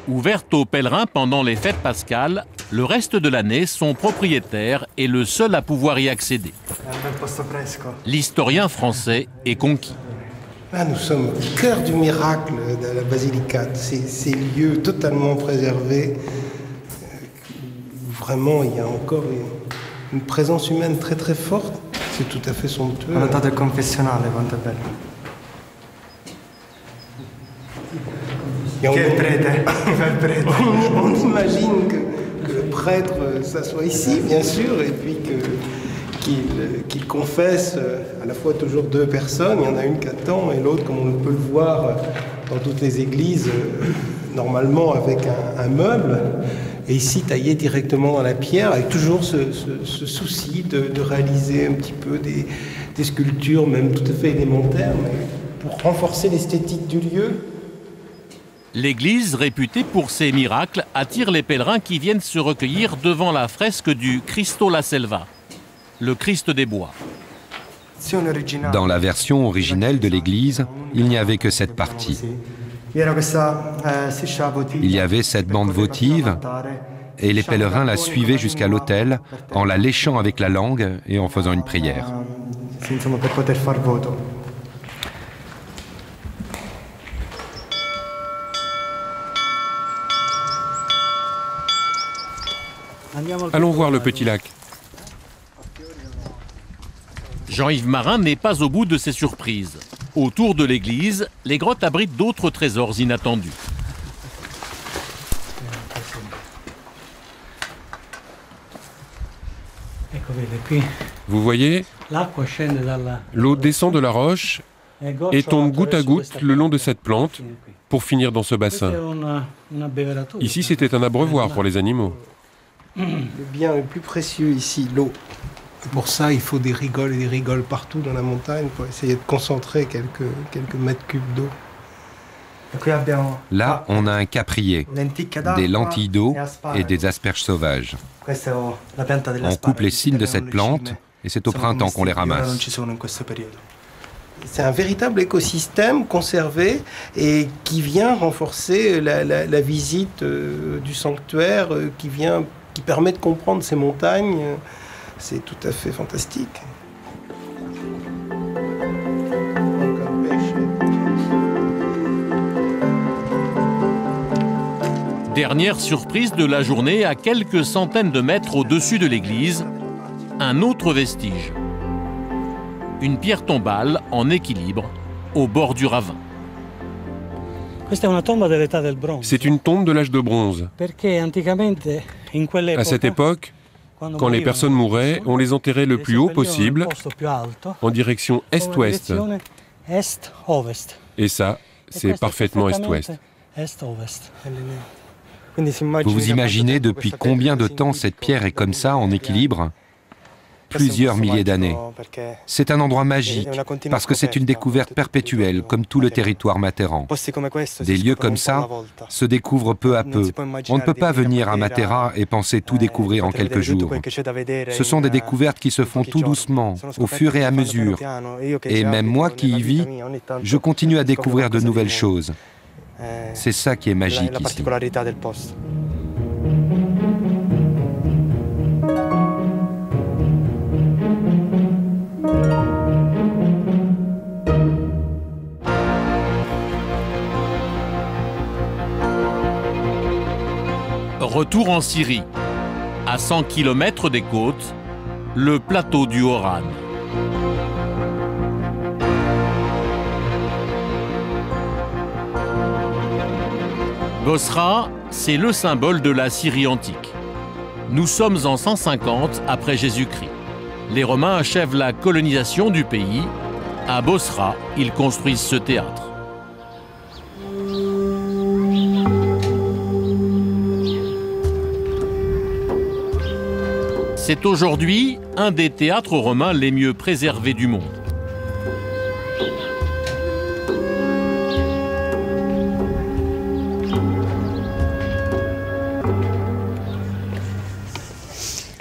Ouverte aux pèlerins pendant les fêtes pascales, le reste de l'année, son propriétaire est le seul à pouvoir y accéder. L'historien français est conquis. Là, nous sommes au cœur du miracle de la Basilicate. Ces lieux totalement préservés, vraiment, il y a encore une présence humaine très très forte. C'est tout à fait somptueux. Ho notato il confessionale, quanto è bello. On imagine que le prêtre s'assoit ici, bien sûr, et puis qu'il confesse à la fois toujours deux personnes. Il y en a une qui attend et l'autre, comme on peut le voir dans toutes les églises, normalement avec un meuble. Et ici, taillé directement dans la pierre, avec toujours ce souci de réaliser un petit peu des sculptures, même tout à fait élémentaires, mais pour renforcer l'esthétique du lieu. L'église, réputée pour ses miracles, attire les pèlerins qui viennent se recueillir devant la fresque du Cristo la Selva, le Christ des bois. Dans la version originelle de l'église, il n'y avait que cette partie. Il y avait cette bande votive et les pèlerins la suivaient jusqu'à l'autel en la léchant avec la langue et en faisant une prière. Allons voir le petit lac. Jean-Yves Marin n'est pas au bout de ses surprises. Autour de l'église, les grottes abritent d'autres trésors inattendus. Vous voyez, l'eau descend de la roche et tombe goutte à goutte le long de cette plante pour finir dans ce bassin. Ici, c'était un abreuvoir pour les animaux. Le bien le plus précieux ici, l'eau. Pour ça, il faut des rigoles partout dans la montagne pour essayer de concentrer quelques mètres cubes d'eau. Là, on a un caprier, des lentilles d'eau et des asperges sauvages. On coupe les cils de cette plante et c'est au printemps qu'on les ramasse. C'est un véritable écosystème conservé et qui vient renforcer la visite du sanctuaire, qui permet de comprendre ces montagnes. C'est tout à fait fantastique. Dernière surprise de la journée, à quelques centaines de mètres au-dessus de l'église, un autre vestige. Une pierre tombale en équilibre au bord du ravin. C'est une tombe de l'âge de bronze. À cette époque, quand les personnes mouraient, on les enterrait le plus haut possible, en direction est-ouest. Et ça, c'est parfaitement est-ouest. Vous vous imaginez depuis combien de temps cette pierre est comme ça, en équilibre ? Plusieurs milliers d'années. C'est un endroit magique, parce que c'est une découverte perpétuelle, comme tout le territoire matéran. Des lieux comme ça se découvrent peu à peu. On ne peut pas venir à Matera et penser tout découvrir en quelques jours. Ce sont des découvertes qui se font tout doucement, au fur et à mesure. Et même moi qui y vis, je continue à découvrir de nouvelles choses. C'est ça qui est magique ici. Retour en Syrie. À 100 km des côtes, le plateau du Hauran. Bosra, c'est le symbole de la Syrie antique. Nous sommes en 150 après Jésus-Christ. Les Romains achèvent la colonisation du pays. À Bosra, ils construisent ce théâtre. C'est aujourd'hui un des théâtres romains les mieux préservés du monde.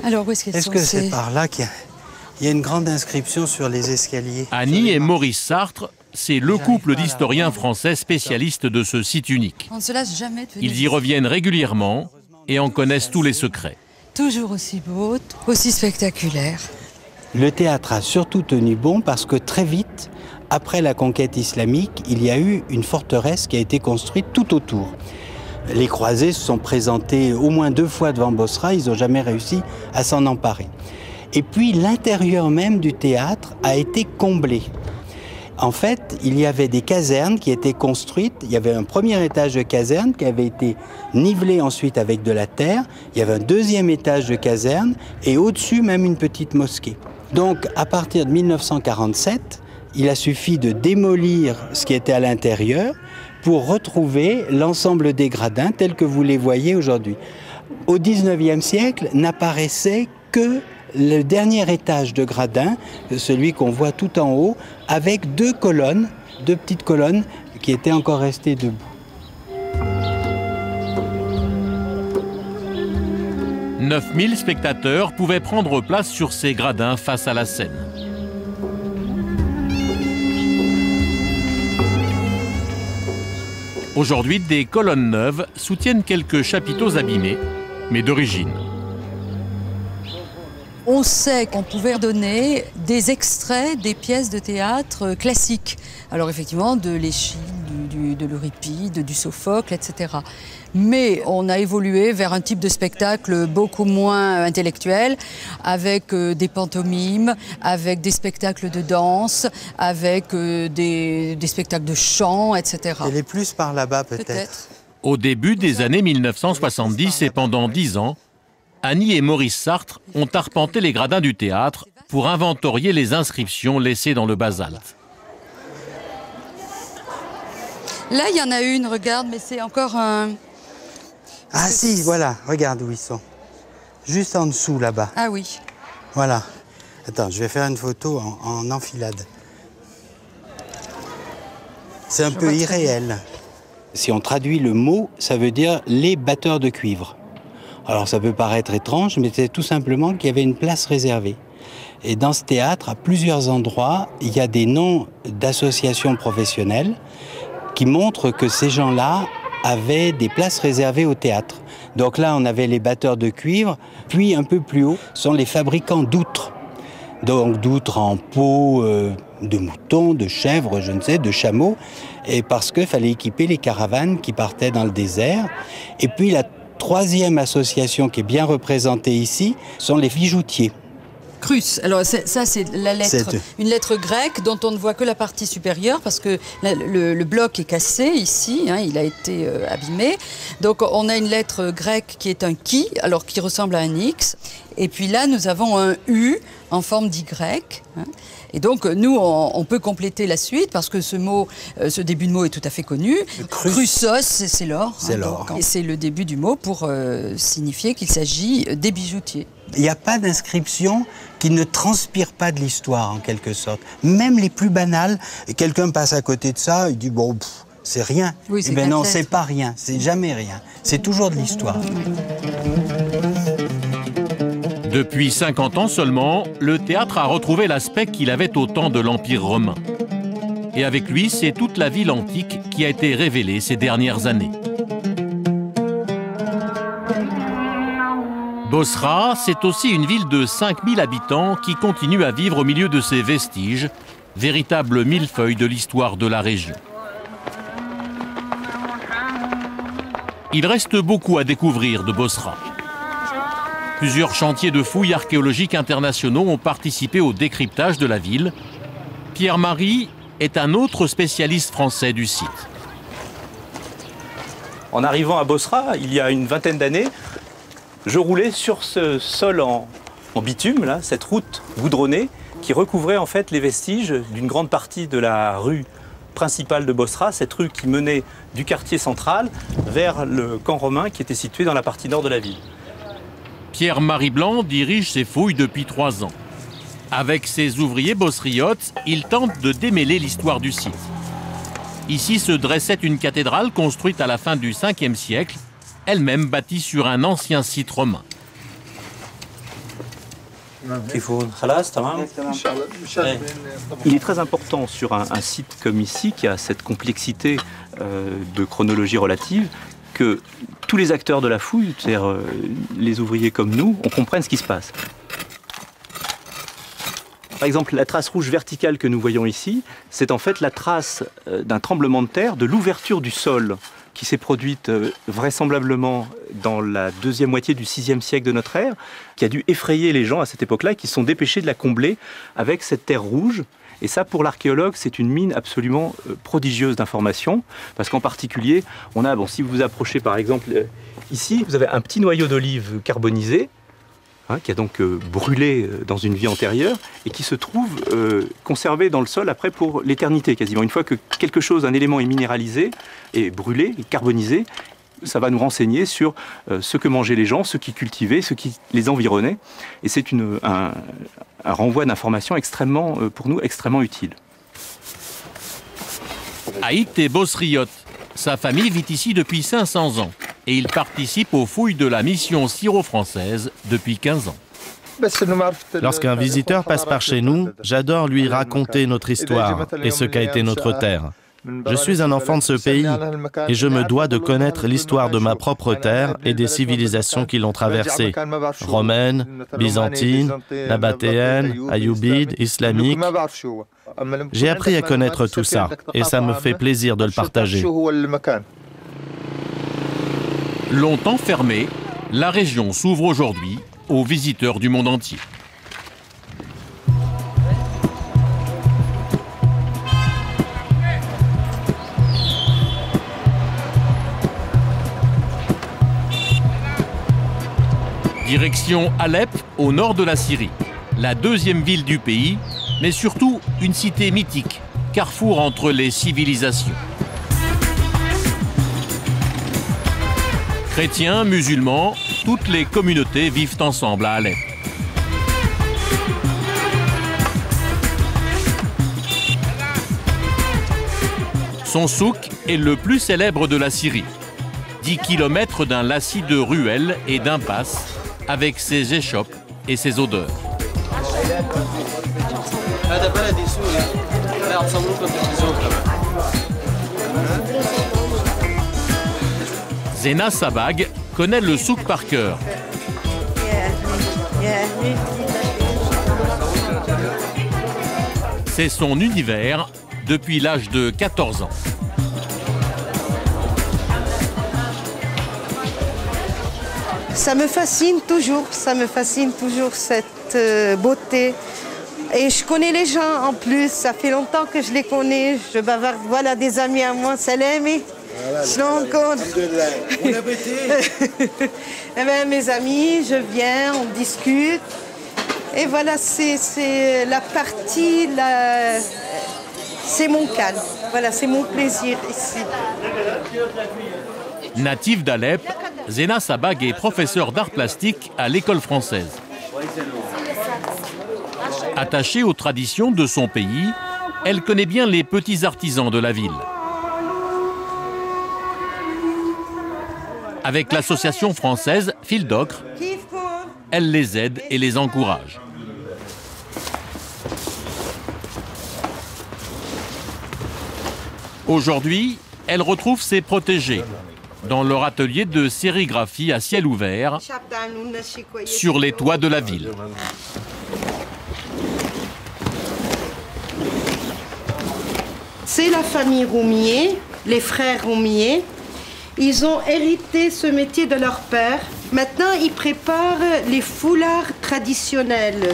Alors, où est-ce que c'est par là qu'il y a une grande inscription sur les escaliers? Annie et Maurice Sartre, c'est le couple d'historiens français spécialistes de ce site unique. On ne se lasse jamais de venir. Ils y reviennent régulièrement et en connaissent tous les secrets. Toujours aussi beau, aussi spectaculaire. Le théâtre a surtout tenu bon parce que très vite, après la conquête islamique, il y a eu une forteresse qui a été construite tout autour. Les croisés se sont présentés au moins 2 fois devant Bosra, ils n'ont jamais réussi à s'en emparer. Et puis l'intérieur même du théâtre a été comblé. En fait, il y avait des casernes qui étaient construites. Il y avait un premier étage de caserne qui avait été nivelé ensuite avec de la terre. Il y avait un deuxième étage de caserne et au-dessus même une petite mosquée. Donc à partir de 1947, il a suffi de démolir ce qui était à l'intérieur pour retrouver l'ensemble des gradins tels que vous les voyez aujourd'hui. Au XIXe siècle, n'apparaissait que le dernier étage de gradin, celui qu'on voit tout en haut, avec 2 colonnes, 2 petites colonnes qui étaient encore restées debout. « 9000 spectateurs pouvaient prendre place sur ces gradins face à la Seine. Aujourd'hui, des colonnes neuves soutiennent quelques chapiteaux abîmés, mais d'origine. On sait qu'on pouvait donner des extraits des pièces de théâtre classiques. Alors effectivement, de l'Échille, de l'Euripide, du Sophocle, etc. Mais on a évolué vers un type de spectacle beaucoup moins intellectuel, avec des pantomimes, avec des spectacles de danse, avec des spectacles de chant, etc. Elle est plus par là-bas peut-être. Au début des années 1970 et pendant 10 ans, Annie et Maurice Sartre ont arpenté les gradins du théâtre pour inventorier les inscriptions laissées dans le basalte. Là, il y en a une, regarde, mais c'est encore un... Ah si, voilà, regarde où ils sont. Juste en dessous, là-bas. Ah oui. Voilà. Attends, je vais faire une photo en enfilade. C'est un peu irréel. Si on traduit le mot, ça veut dire les batteurs de cuivre. Alors ça peut paraître étrange, mais c'est tout simplement qu'il y avait une place réservée. Et dans ce théâtre, à plusieurs endroits, il y a des noms d'associations professionnelles qui montrent que ces gens-là avaient des places réservées au théâtre. Donc là, on avait les batteurs de cuivre, puis un peu plus haut sont les fabricants d'outres. Donc d'outres en peau de mouton, de chèvre, je ne sais, de chameau, et parce qu'il fallait équiper les caravanes qui partaient dans le désert. Et puis la troisième association qui est bien représentée ici sont les bijoutiers. Crus. Alors ça c'est la lettre, une lettre grecque dont on ne voit que la partie supérieure parce que le bloc est cassé ici, hein, il a été abîmé. Donc on a une lettre grecque qui est un chi, alors qui ressemble à un X. Et puis là nous avons un U en forme d'Y. Hein. Et donc nous on peut compléter la suite parce que ce mot, ce début de mot est tout à fait connu. Chrysos, c'est l'or. C'est l'or. Et c'est le début du mot pour signifier qu'il s'agit des bijoutiers. Il n'y a pas d'inscription qui ne transpire pas de l'histoire, en quelque sorte. Même les plus banales, quelqu'un passe à côté de ça, il dit, bon, c'est rien. Oui, eh bien non, c'est pas rien, c'est jamais rien. C'est toujours de l'histoire. Depuis 50 ans seulement, le théâtre a retrouvé l'aspect qu'il avait au temps de l'Empire romain. Et avec lui, c'est toute la ville antique qui a été révélée ces dernières années. Bosra, c'est aussi une ville de 5000 habitants qui continue à vivre au milieu de ses vestiges, véritable millefeuille de l'histoire de la région. Il reste beaucoup à découvrir de Bosra. Plusieurs chantiers de fouilles archéologiques internationaux ont participé au décryptage de la ville. Pierre-Marie est un autre spécialiste français du site. En arrivant à Bosra, il y a une vingtaine d'années, je roulais sur ce sol en bitume, là, cette route goudronnée, qui recouvrait en fait les vestiges d'une grande partie de la rue principale de Bosra, cette rue qui menait du quartier central vers le camp romain qui était situé dans la partie nord de la ville. Pierre-Marie Blanc dirige ces fouilles depuis 3 ans. Avec ses ouvriers bosriotes, il tente de démêler l'histoire du site. Ici se dressait une cathédrale construite à la fin du 5e siècle, elle-même bâtie sur un ancien site romain. Il est très important sur un site comme ici, qui a cette complexité de chronologie relative, que tous les acteurs de la fouille, c'est-à-dire les ouvriers comme nous, on comprenne ce qui se passe. Par exemple, la trace rouge verticale que nous voyons ici, c'est en fait la trace d'un tremblement de terre, de l'ouverture du sol qui s'est produite vraisemblablement dans la deuxième moitié du 6e siècle de notre ère, qui a dû effrayer les gens à cette époque-là, qui se sont dépêchés de la combler avec cette terre rouge. Et ça, pour l'archéologue, c'est une mine absolument prodigieuse d'informations, parce qu'en particulier, on a, si vous vous approchez par exemple, ici, vous avez un petit noyau d'olive carbonisé, qui a donc brûlé dans une vie antérieure et qui se trouve conservé dans le sol après pour l'éternité quasiment. Une fois que quelque chose, un élément est minéralisé, et brûlé, et carbonisé, ça va nous renseigner sur ce que mangeaient les gens, ce qui cultivaient, ce qui les environnait. Et c'est un renvoi d'informations extrêmement, pour nous, extrêmement utile. Haït est bosriote. Sa famille vit ici depuis 500 ans et il participe aux fouilles de la mission syro-française depuis 15 ans. Lorsqu'un visiteur passe par chez nous, j'adore lui raconter notre histoire et ce qu'a été notre terre. Je suis un enfant de ce pays et je me dois de connaître l'histoire de ma propre terre et des civilisations qui l'ont traversée. Romaine, byzantine, nabatéenne, ayoubide, islamique. J'ai appris à connaître tout ça et ça me fait plaisir de le partager. Longtemps fermée, la région s'ouvre aujourd'hui aux visiteurs du monde entier. Direction Alep, au nord de la Syrie, la deuxième ville du pays, mais surtout une cité mythique, carrefour entre les civilisations. Chrétiens, musulmans, toutes les communautés vivent ensemble à Alep. Son souk est le plus célèbre de la Syrie. 10 km d'un lacis de ruelles et d'impasses, avec ses échoppes et ses odeurs. Zena Sabag connaît le souk par cœur. C'est son univers depuis l'âge de 14 ans. Ça me fascine toujours cette beauté. Et je connais les gens en plus, ça fait longtemps que je les connais. Je bavarde, voilà des amis à moi, Salami. Je rencontre. Eh ben, mes amis, je viens, on discute. Et voilà, c'est la partie, c'est mon calme. Voilà, c'est mon plaisir ici. Native d'Alep, Zena Sabag est professeure d'art plastique à l'école française. Attachée aux traditions de son pays, elle connaît bien les petits artisans de la ville. Avec l'association française Fil d'Ocre, elle les aide et les encourage. Aujourd'hui, elle retrouve ses protégés dans leur atelier de sérigraphie à ciel ouvert sur les toits de la ville. C'est la famille Roumier, les frères Roumier. Ils ont hérité ce métier de leur père. Maintenant, ils préparent les foulards traditionnels.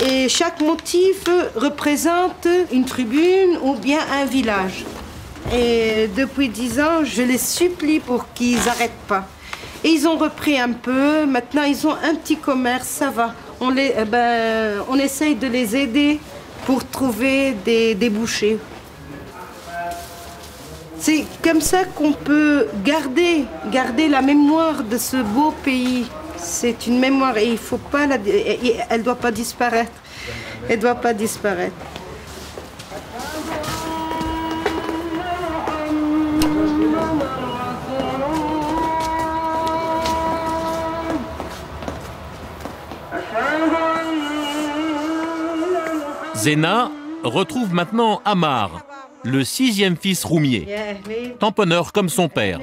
Et chaque motif représente une tribune ou bien un village. Et depuis 10 ans, je les supplie pour qu'ils n'arrêtent pas. Et ils ont repris un peu. Maintenant, ils ont un petit commerce, ça va. On essaye de les aider pour trouver des débouchés. C'est comme ça qu'on peut garder la mémoire de ce beau pays. C'est une mémoire et il faut pas elle ne doit pas disparaître. Elle ne doit pas disparaître. Zena retrouve maintenant Ammar, le 6e fils roumier, tamponneur comme son père.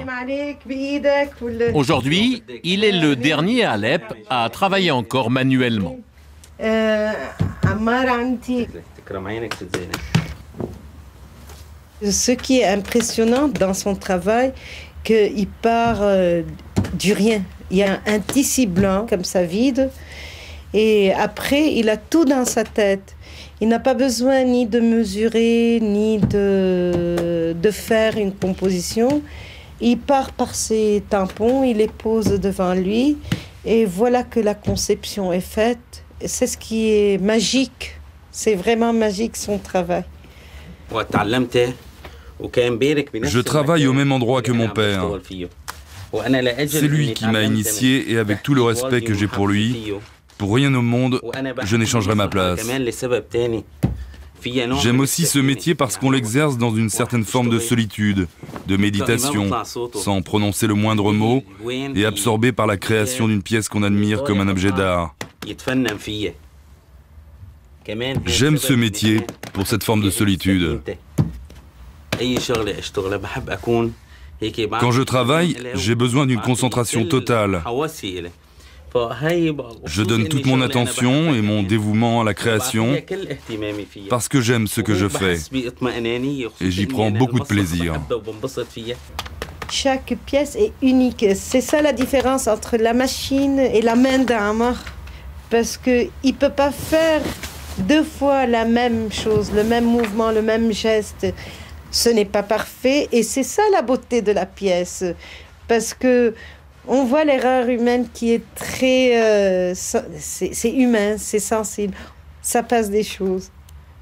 Aujourd'hui, il est le dernier à Alep à travailler encore manuellement. Ce qui est impressionnant dans son travail, qu'il part du rien. Il y a un tissu blanc comme ça vide et après il a tout dans sa tête. Il n'a pas besoin ni de mesurer ni de faire une composition. Il part par ses tampons, il les pose devant lui et voilà que la conception est faite. C'est ce qui est magique. C'est vraiment magique son travail. Je travaille au même endroit que mon père. C'est lui qui m'a initié et avec tout le respect que j'ai pour lui, pour rien au monde, je n'échangerai ma place. J'aime aussi ce métier parce qu'on l'exerce dans une certaine forme de solitude, de méditation, sans prononcer le moindre mot et absorbé par la création d'une pièce qu'on admire comme un objet d'art. J'aime ce métier pour cette forme de solitude. Quand je travaille, j'ai besoin d'une concentration totale. Je donne toute mon attention et mon dévouement à la création parce que j'aime ce que je fais et j'y prends beaucoup de plaisir. Chaque pièce est unique. C'est ça la différence entre la machine et la main d'Ammar. Parce qu'il ne peut pas faire 2 fois la même chose, le même mouvement, le même geste. Ce n'est pas parfait et c'est ça la beauté de la pièce. Parce que on voit l'erreur humaine qui est très... c'est humain, c'est sensible. Ça passe des choses.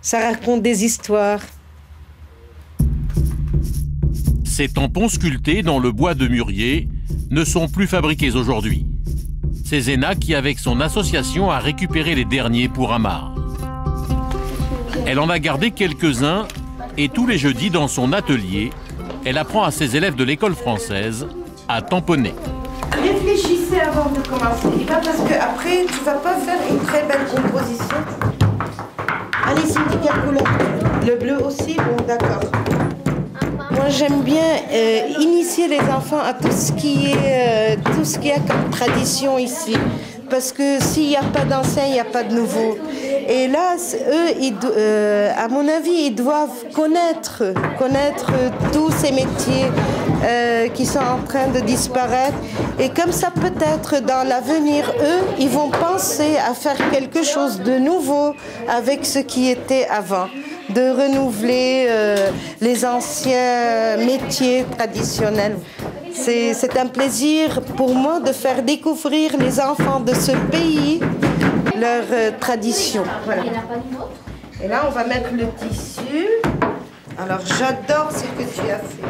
Ça raconte des histoires. Ces tampons sculptés dans le bois de mûrier ne sont plus fabriqués aujourd'hui. C'est Zena qui, avec son association, a récupéré les derniers pour Ammar. Elle en a gardé quelques-uns et tous les jeudis, dans son atelier, elle apprend à ses élèves de l'école française à tamponner. Réfléchissez avant de commencer, parce qu'après, tu ne vas pas faire une très belle composition. Allez, Cindy, quelle couleur? Le bleu aussi? Bon, d'accord. Moi, j'aime bien initier les enfants à tout ce qui est comme tradition ici. Parce que s'il n'y a pas d'ancien, il n'y a pas de nouveau. Et là, eux, à mon avis, ils doivent connaître tous ces métiers qui sont en train de disparaître. Et comme ça, peut-être, dans l'avenir, eux, ils vont penser à faire quelque chose de nouveau avec ce qui était avant. De renouveler les anciens métiers traditionnels. C'est un plaisir pour moi de faire découvrir les enfants de ce pays leurs traditions. Voilà. Et là, on va mettre le tissu. Alors, j'adore ce que tu as fait.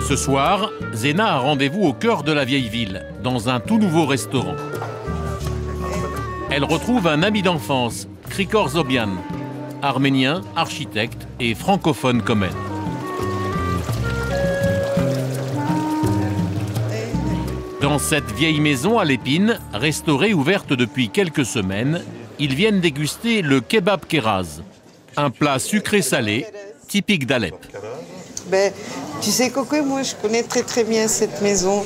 Ce soir, Zena a rendez-vous au cœur de la vieille ville, dans un tout nouveau restaurant. Elle retrouve un ami d'enfance, Krikor Zobian, arménien, architecte et francophone comme elle. Dans cette vieille maison à l'épine, restaurée ouverte depuis quelques semaines, ils viennent déguster le kebab keraz, un plat sucré-salé typique d'Alep. Tu sais, Coco, moi je connais très bien cette maison.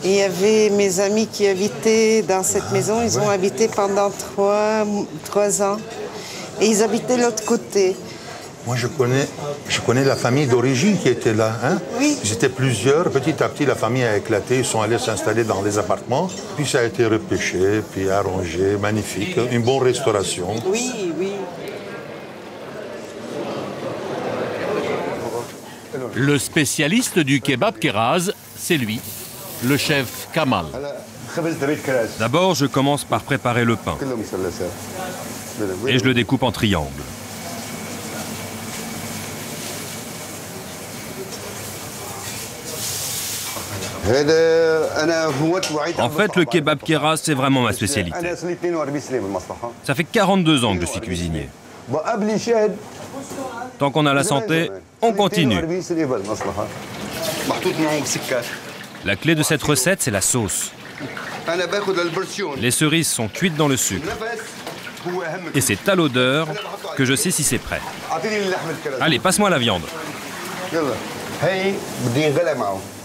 Il y avait mes amis qui habitaient dans cette maison. Ils ont habité pendant 3 ans. Et ils habitaient de l'autre côté. Moi, je connais la famille d'origine qui était là. Hein? Oui. Ils étaient plusieurs. Petit à petit, la famille a éclaté. Ils sont allés s'installer dans des appartements. Puis ça a été repêché, puis arrangé. Magnifique. Une bonne restauration. Oui, oui. Le spécialiste du kebab Keraz, c'est lui, le chef Kamal. D'abord, je commence par préparer le pain. Et je le découpe en triangles. En fait, le kebab Keraz, c'est vraiment ma spécialité. Ça fait 42 ans que je suis cuisinier. Tant qu'on a la santé, on continue. La clé de cette recette, c'est la sauce. Les cerises sont cuites dans le sucre. Et c'est à l'odeur que je sais si c'est prêt. Allez, passe-moi la viande.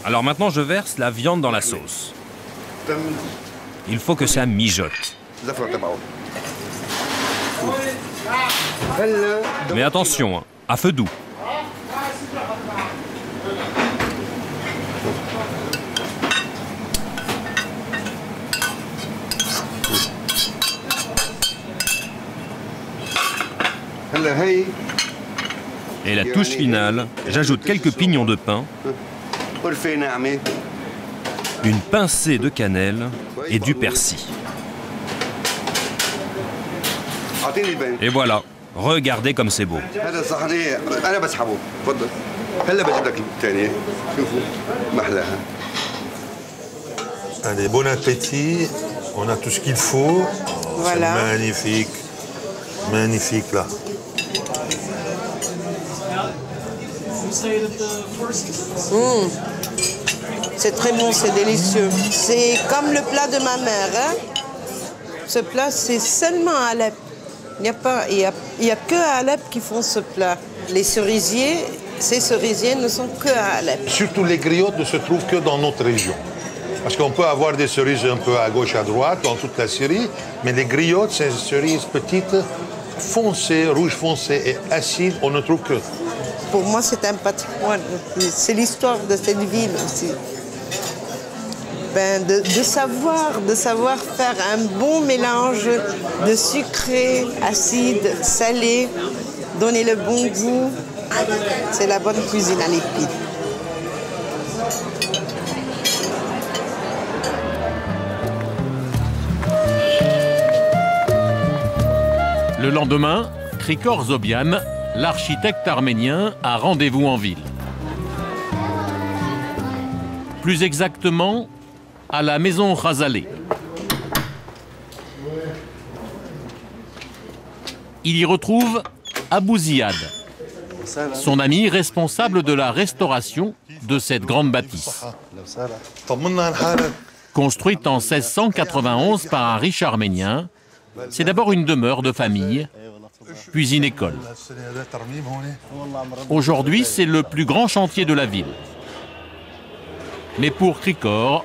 Alors maintenant, je verse la viande dans la sauce. Il faut que ça mijote. Mais attention, hein, à feu doux. Et la touche finale, j'ajoute quelques pignons de pain, une pincée de cannelle et du persil. Et voilà, regardez comme c'est beau. Allez, bon appétit. On a tout ce qu'il faut. Voilà. C'est magnifique. Magnifique, là. C'est très bon, c'est délicieux. C'est comme le plat de ma mère. Hein? Ce plat, c'est seulement à Alep. Il n'y a que à Alep qui font ce plat. Les cerisiers, ces cerisiers ne sont que à Alep. Surtout les griottes ne se trouvent que dans notre région. Parce qu'on peut avoir des cerises un peu à gauche, à droite, dans toute la Syrie, mais les griottes, ces cerises petites, foncées, rouge foncé et acides, on ne trouve que. Pour moi, c'est un patrimoine. C'est l'histoire de cette ville aussi. De savoir faire un bon mélange de sucré, acide, salé, donner le bon goût. C'est la bonne cuisine à l'épine. Le lendemain, Krikor Zobian, l'architecte arménien, a rendez-vous en ville. Plus exactement, à la maison Khazaleh. Il y retrouve Abou Ziad, son ami responsable de la restauration de cette grande bâtisse. Construite en 1691 par un riche arménien, c'est d'abord une demeure de famille, puis une école. Aujourd'hui, c'est le plus grand chantier de la ville. Mais pour Krikor,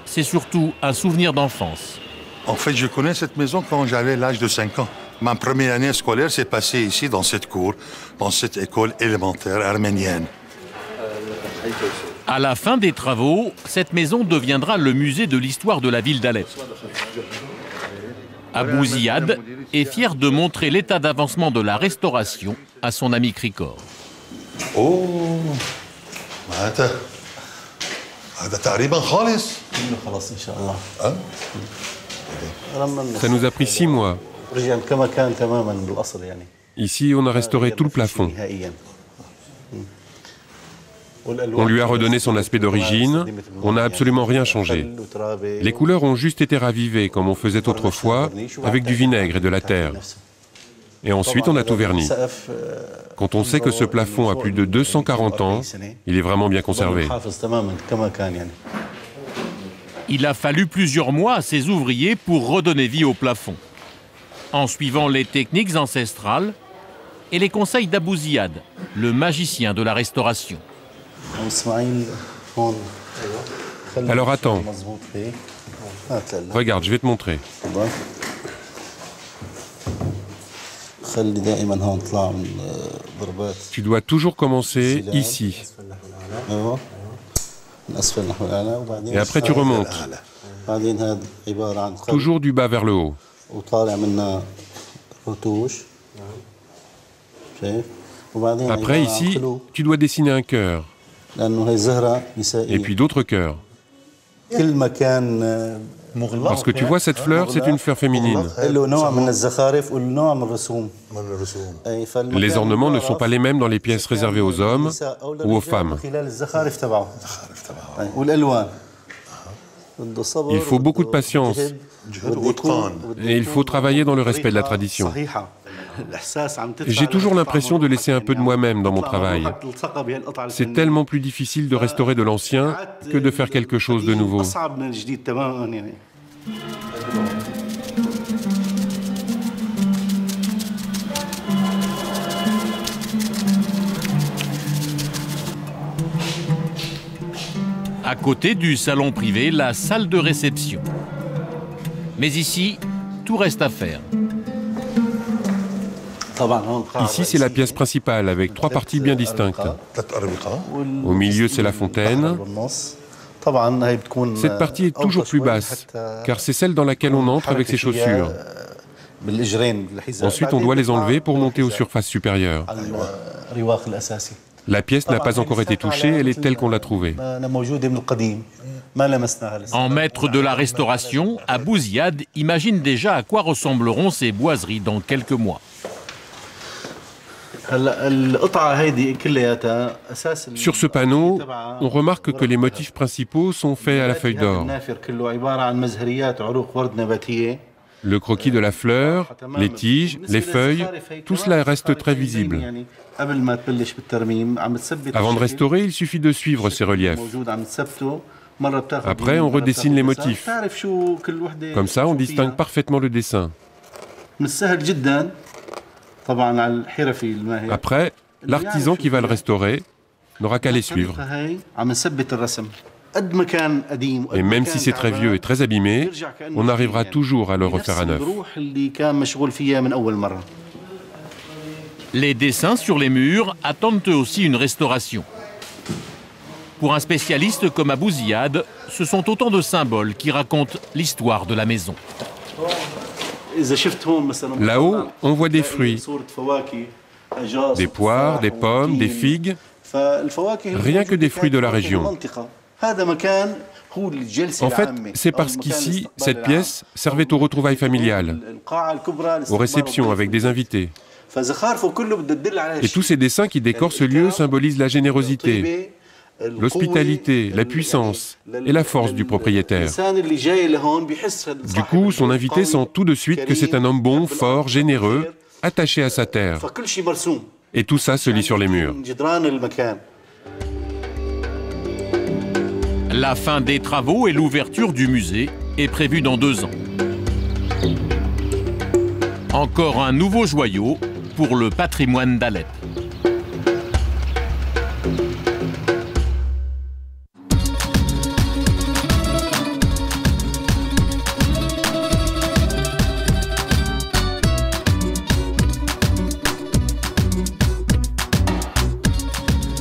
c'est surtout un souvenir d'enfance. En fait, je connais cette maison quand j'avais l'âge de 5 ans. Ma première année scolaire s'est passée ici, dans cette cour, dans cette école élémentaire arménienne. À la fin des travaux, cette maison deviendra le musée de l'histoire de la ville d'Alep. Abou Ziad est fier de montrer l'état d'avancement de la restauration à son ami Krikor. Oh, Ça nous a pris 6 mois. Ici, on a restauré tout le plafond. On lui a redonné son aspect d'origine, on n'a absolument rien changé. Les couleurs ont juste été ravivées, comme on faisait autrefois, avec du vinaigre et de la terre. Et ensuite, on a tout verni. Quand on sait que ce plafond a plus de 240 ans, il est vraiment bien conservé. Il a fallu plusieurs mois à ses ouvriers pour redonner vie au plafond, en suivant les techniques ancestrales et les conseils d'Abou Ziad, le magicien de la restauration. Alors attends. Regarde, je vais te montrer. Tu dois toujours commencer ici. Et après tu remontes. Toujours du bas vers le haut. Après, ici, tu dois dessiner un cœur. Et puis d'autres cœurs. Parce que tu vois, cette fleur, c'est une fleur féminine. Les ornements ne sont pas les mêmes dans les pièces réservées aux hommes ou aux femmes. Il faut beaucoup de patience. Et il faut travailler dans le respect de la tradition. J'ai toujours l'impression de laisser un peu de moi-même dans mon travail. C'est tellement plus difficile de restaurer de l'ancien que de faire quelque chose de nouveau. À côté du salon privé, la salle de réception. Mais ici, tout reste à faire. Ici, c'est la pièce principale, avec 3 parties bien distinctes. Au milieu, c'est la fontaine. Cette partie est toujours plus basse, car c'est celle dans laquelle on entre avec ses chaussures. Ensuite, on doit les enlever pour monter aux surfaces supérieures. La pièce n'a pas encore été touchée, elle est telle qu'on l'a trouvée. En maître de la restauration, Abou Ziad imagine déjà à quoi ressembleront ces boiseries dans quelques mois. Sur ce panneau, on remarque que les motifs principaux sont faits à la feuille d'or. Le croquis de la fleur, les tiges, les feuilles, tout cela reste très visible. Avant de restaurer, il suffit de suivre ces reliefs. Après, on redessine les motifs. Comme ça, on distingue parfaitement le dessin. Après, l'artisan qui va le restaurer n'aura qu'à les suivre. Et même si c'est très vieux et très abîmé, on arrivera toujours à le refaire à neuf. Les dessins sur les murs attendent eux aussi une restauration. Pour un spécialiste comme Abou Ziad, ce sont autant de symboles qui racontent l'histoire de la maison. Là-haut, on voit des fruits, des poires, des pommes, des figues, rien que des fruits de la région. En fait, c'est parce qu'ici, cette pièce servait aux retrouvailles familiales, aux réceptions avec des invités. Et tous ces dessins qui décorent ce lieu symbolisent la générosité, l'hospitalité, la puissance et la force du propriétaire. Du coup, son invité sent tout de suite que c'est un homme bon, fort, généreux, attaché à sa terre. Et tout ça se lit sur les murs. La fin des travaux et l'ouverture du musée est prévue dans 2 ans. Encore un nouveau joyau pour le patrimoine d'Alep.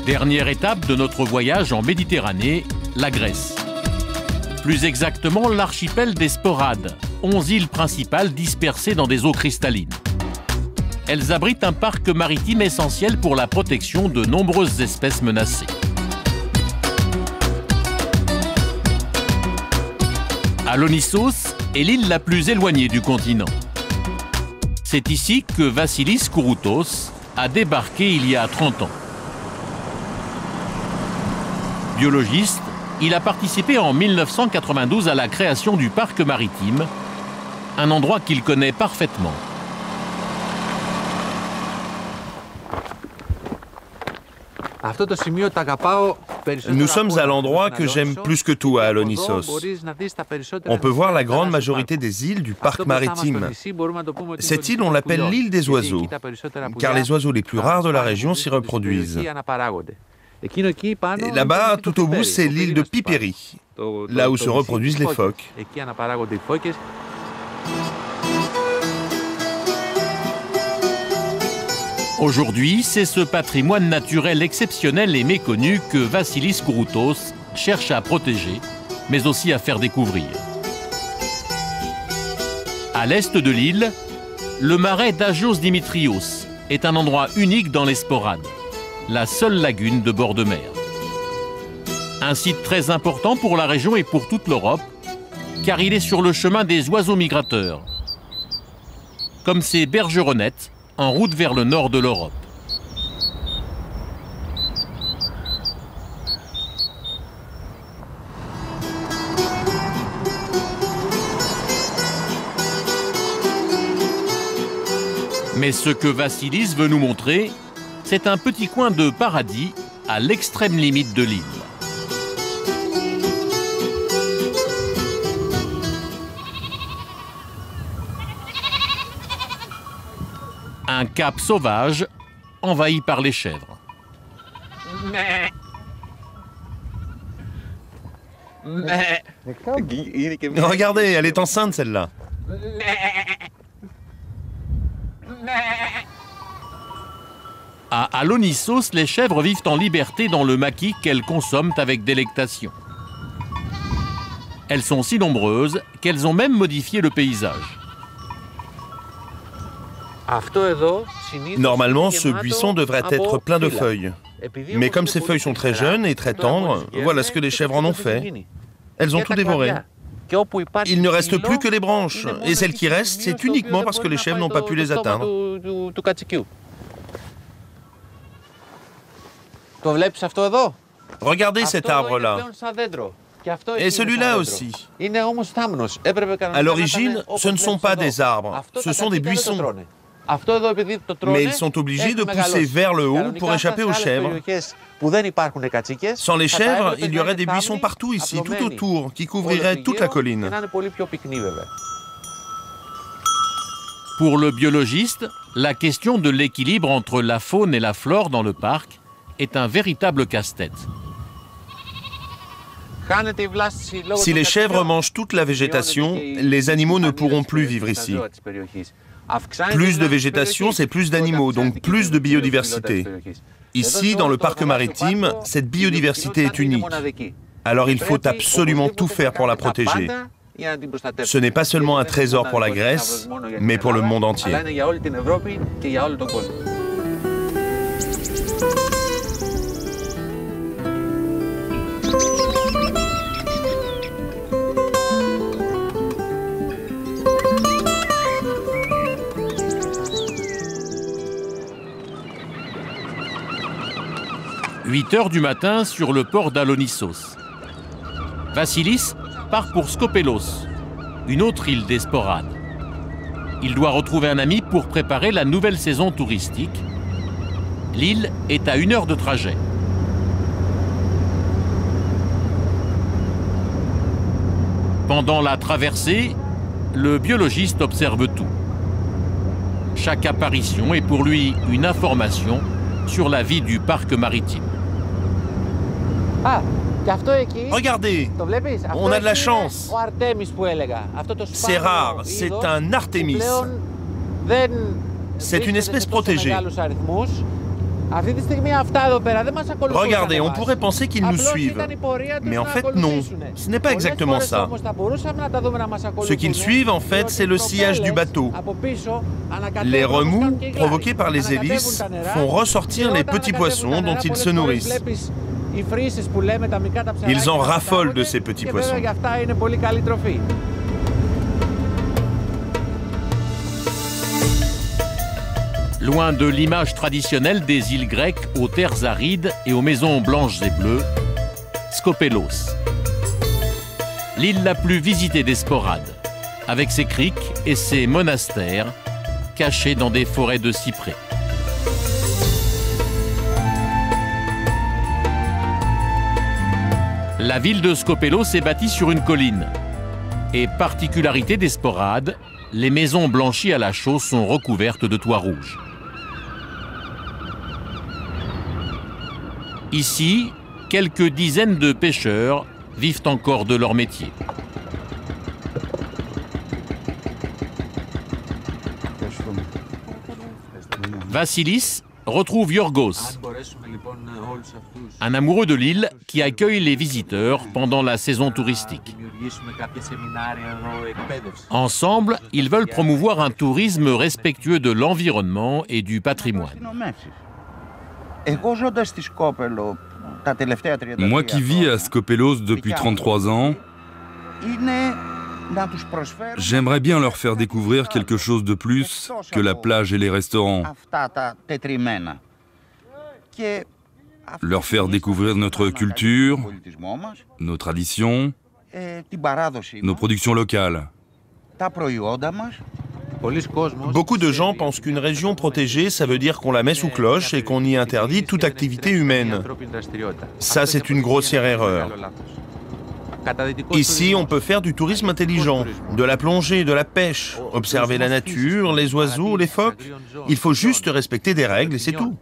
Dernière étape de notre voyage en Méditerranée, la Grèce. Plus exactement, l'archipel des Sporades, 11 îles principales dispersées dans des eaux cristallines. Elles abritent un parc maritime essentiel pour la protection de nombreuses espèces menacées. Alonissos est l'île la plus éloignée du continent. C'est ici que Vassilis Kouroutos a débarqué il y a 30 ans. Biologiste, il a participé en 1992 à la création du parc maritime, un endroit qu'il connaît parfaitement. Nous sommes à l'endroit que j'aime plus que tout à Alonissos. On peut voir la grande majorité des îles du parc maritime. Cette île, on l'appelle l'île des oiseaux, car les oiseaux les plus rares de la région s'y reproduisent. Et là-bas, tout au bout, c'est l'île de Piperi, là où se reproduisent les phoques. Aujourd'hui, c'est ce patrimoine naturel exceptionnel et méconnu que Vassilis Kouroutos cherche à protéger, mais aussi à faire découvrir. À l'est de l'île, le marais d'Agios Dimitrios est un endroit unique dans l'Esporade, la seule lagune de bord de mer. Un site très important pour la région et pour toute l'Europe, car il est sur le chemin des oiseaux migrateurs, comme ces bergeronnettes en route vers le nord de l'Europe. Mais ce que Vassilis veut nous montrer, c'est un petit coin de paradis à l'extrême limite de l'île. Un cap sauvage envahi par les chèvres. Regardez, elle est enceinte celle-là. À Alonissos, les chèvres vivent en liberté dans le maquis qu'elles consomment avec délectation. Elles sont si nombreuses qu'elles ont même modifié le paysage. Normalement, ce buisson devrait être plein de feuilles. Mais comme ces feuilles sont très jeunes et très tendres, voilà ce que les chèvres en ont fait. Elles ont tout dévoré. Il ne reste plus que les branches. Et celles qui restent, c'est uniquement parce que les chèvres n'ont pas pu les atteindre. Regardez cet arbre-là. Et celui-là aussi. À l'origine, ce ne sont pas des arbres, ce sont des buissons. Mais ils sont obligés de pousser vers le haut pour échapper aux chèvres. Sans les chèvres, il y aurait des buissons partout ici, tout autour, qui couvriraient toute la colline. Pour le biologiste, la question de l'équilibre entre la faune et la flore dans le parc est un véritable casse-tête. Si les chèvres mangent toute la végétation, les animaux ne pourront plus vivre ici. Plus de végétation, c'est plus d'animaux, donc plus de biodiversité. Ici, dans le parc maritime, cette biodiversité est unique. Alors il faut absolument tout faire pour la protéger. Ce n'est pas seulement un trésor pour la Grèce, mais pour le monde entier. 8 heures du matin sur le port d'Alonissos. Vassilis part pour Skopelos, une autre île d'Esporade. Il doit retrouver un ami pour préparer la nouvelle saison touristique. L'île est à 1 heure de trajet. Pendant la traversée, le biologiste observe tout. Chaque apparition est pour lui une information sur la vie du parc maritime. Regardez, on a de la chance. C'est rare, c'est un Artémis. C'est une espèce protégée. Regardez, on pourrait penser qu'ils nous suivent. Mais en fait, non. Ce n'est pas exactement ça. Ce qu'ils suivent, en fait, c'est le sillage du bateau. Les remous, provoqués par les hélices, font ressortir les petits poissons dont ils se nourrissent. Ils en raffolent de ces petits poissons. Loin de l'image traditionnelle des îles grecques aux terres arides et aux maisons blanches et bleues, Skopelos. L'île la plus visitée d'Esporade, avec ses criques et ses monastères cachés dans des forêts de cyprès. La ville de Skopelos est bâtie sur une colline. Et particularité d'Esporade, les maisons blanchies à la chaux sont recouvertes de toits rouges. Ici, quelques dizaines de pêcheurs vivent encore de leur métier. Vassilis retrouve Yorgos, un amoureux de l'île qui accueille les visiteurs pendant la saison touristique. Ensemble, ils veulent promouvoir un tourisme respectueux de l'environnement et du patrimoine. Moi qui vis à Skopelos depuis 33 ans, j'aimerais bien leur faire découvrir quelque chose de plus que la plage et les restaurants. Leur faire découvrir notre culture, nos traditions, nos productions locales. Beaucoup de gens pensent qu'une région protégée, ça veut dire qu'on la met sous cloche et qu'on y interdit toute activité humaine. Ça, c'est une grossière erreur. Ici, on peut faire du tourisme intelligent, de la plongée, de la pêche, observer la nature, les oiseaux, les phoques. Il faut juste respecter des règles et c'est tout.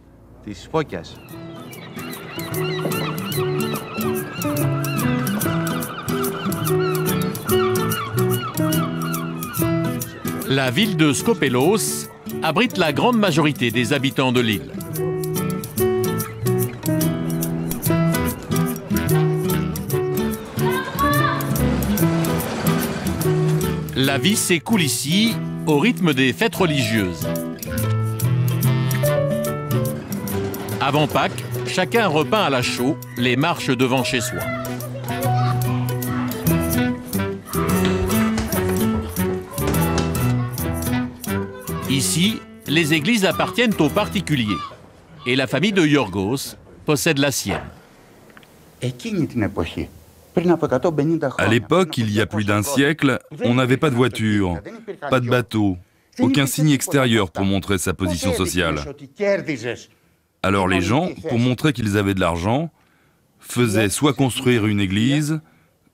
La ville de Skopelos abrite la grande majorité des habitants de l'île. La vie s'écoule ici au rythme des fêtes religieuses. Avant Pâques, chacun repeint à la chaux les marches devant chez soi. Ici, les églises appartiennent aux particuliers et la famille de Yorgos possède la sienne. À l'époque, il y a plus d'un siècle, on n'avait pas de voiture, pas de bateau, aucun signe extérieur pour montrer sa position sociale. Alors les gens, pour montrer qu'ils avaient de l'argent, faisaient soit construire une église,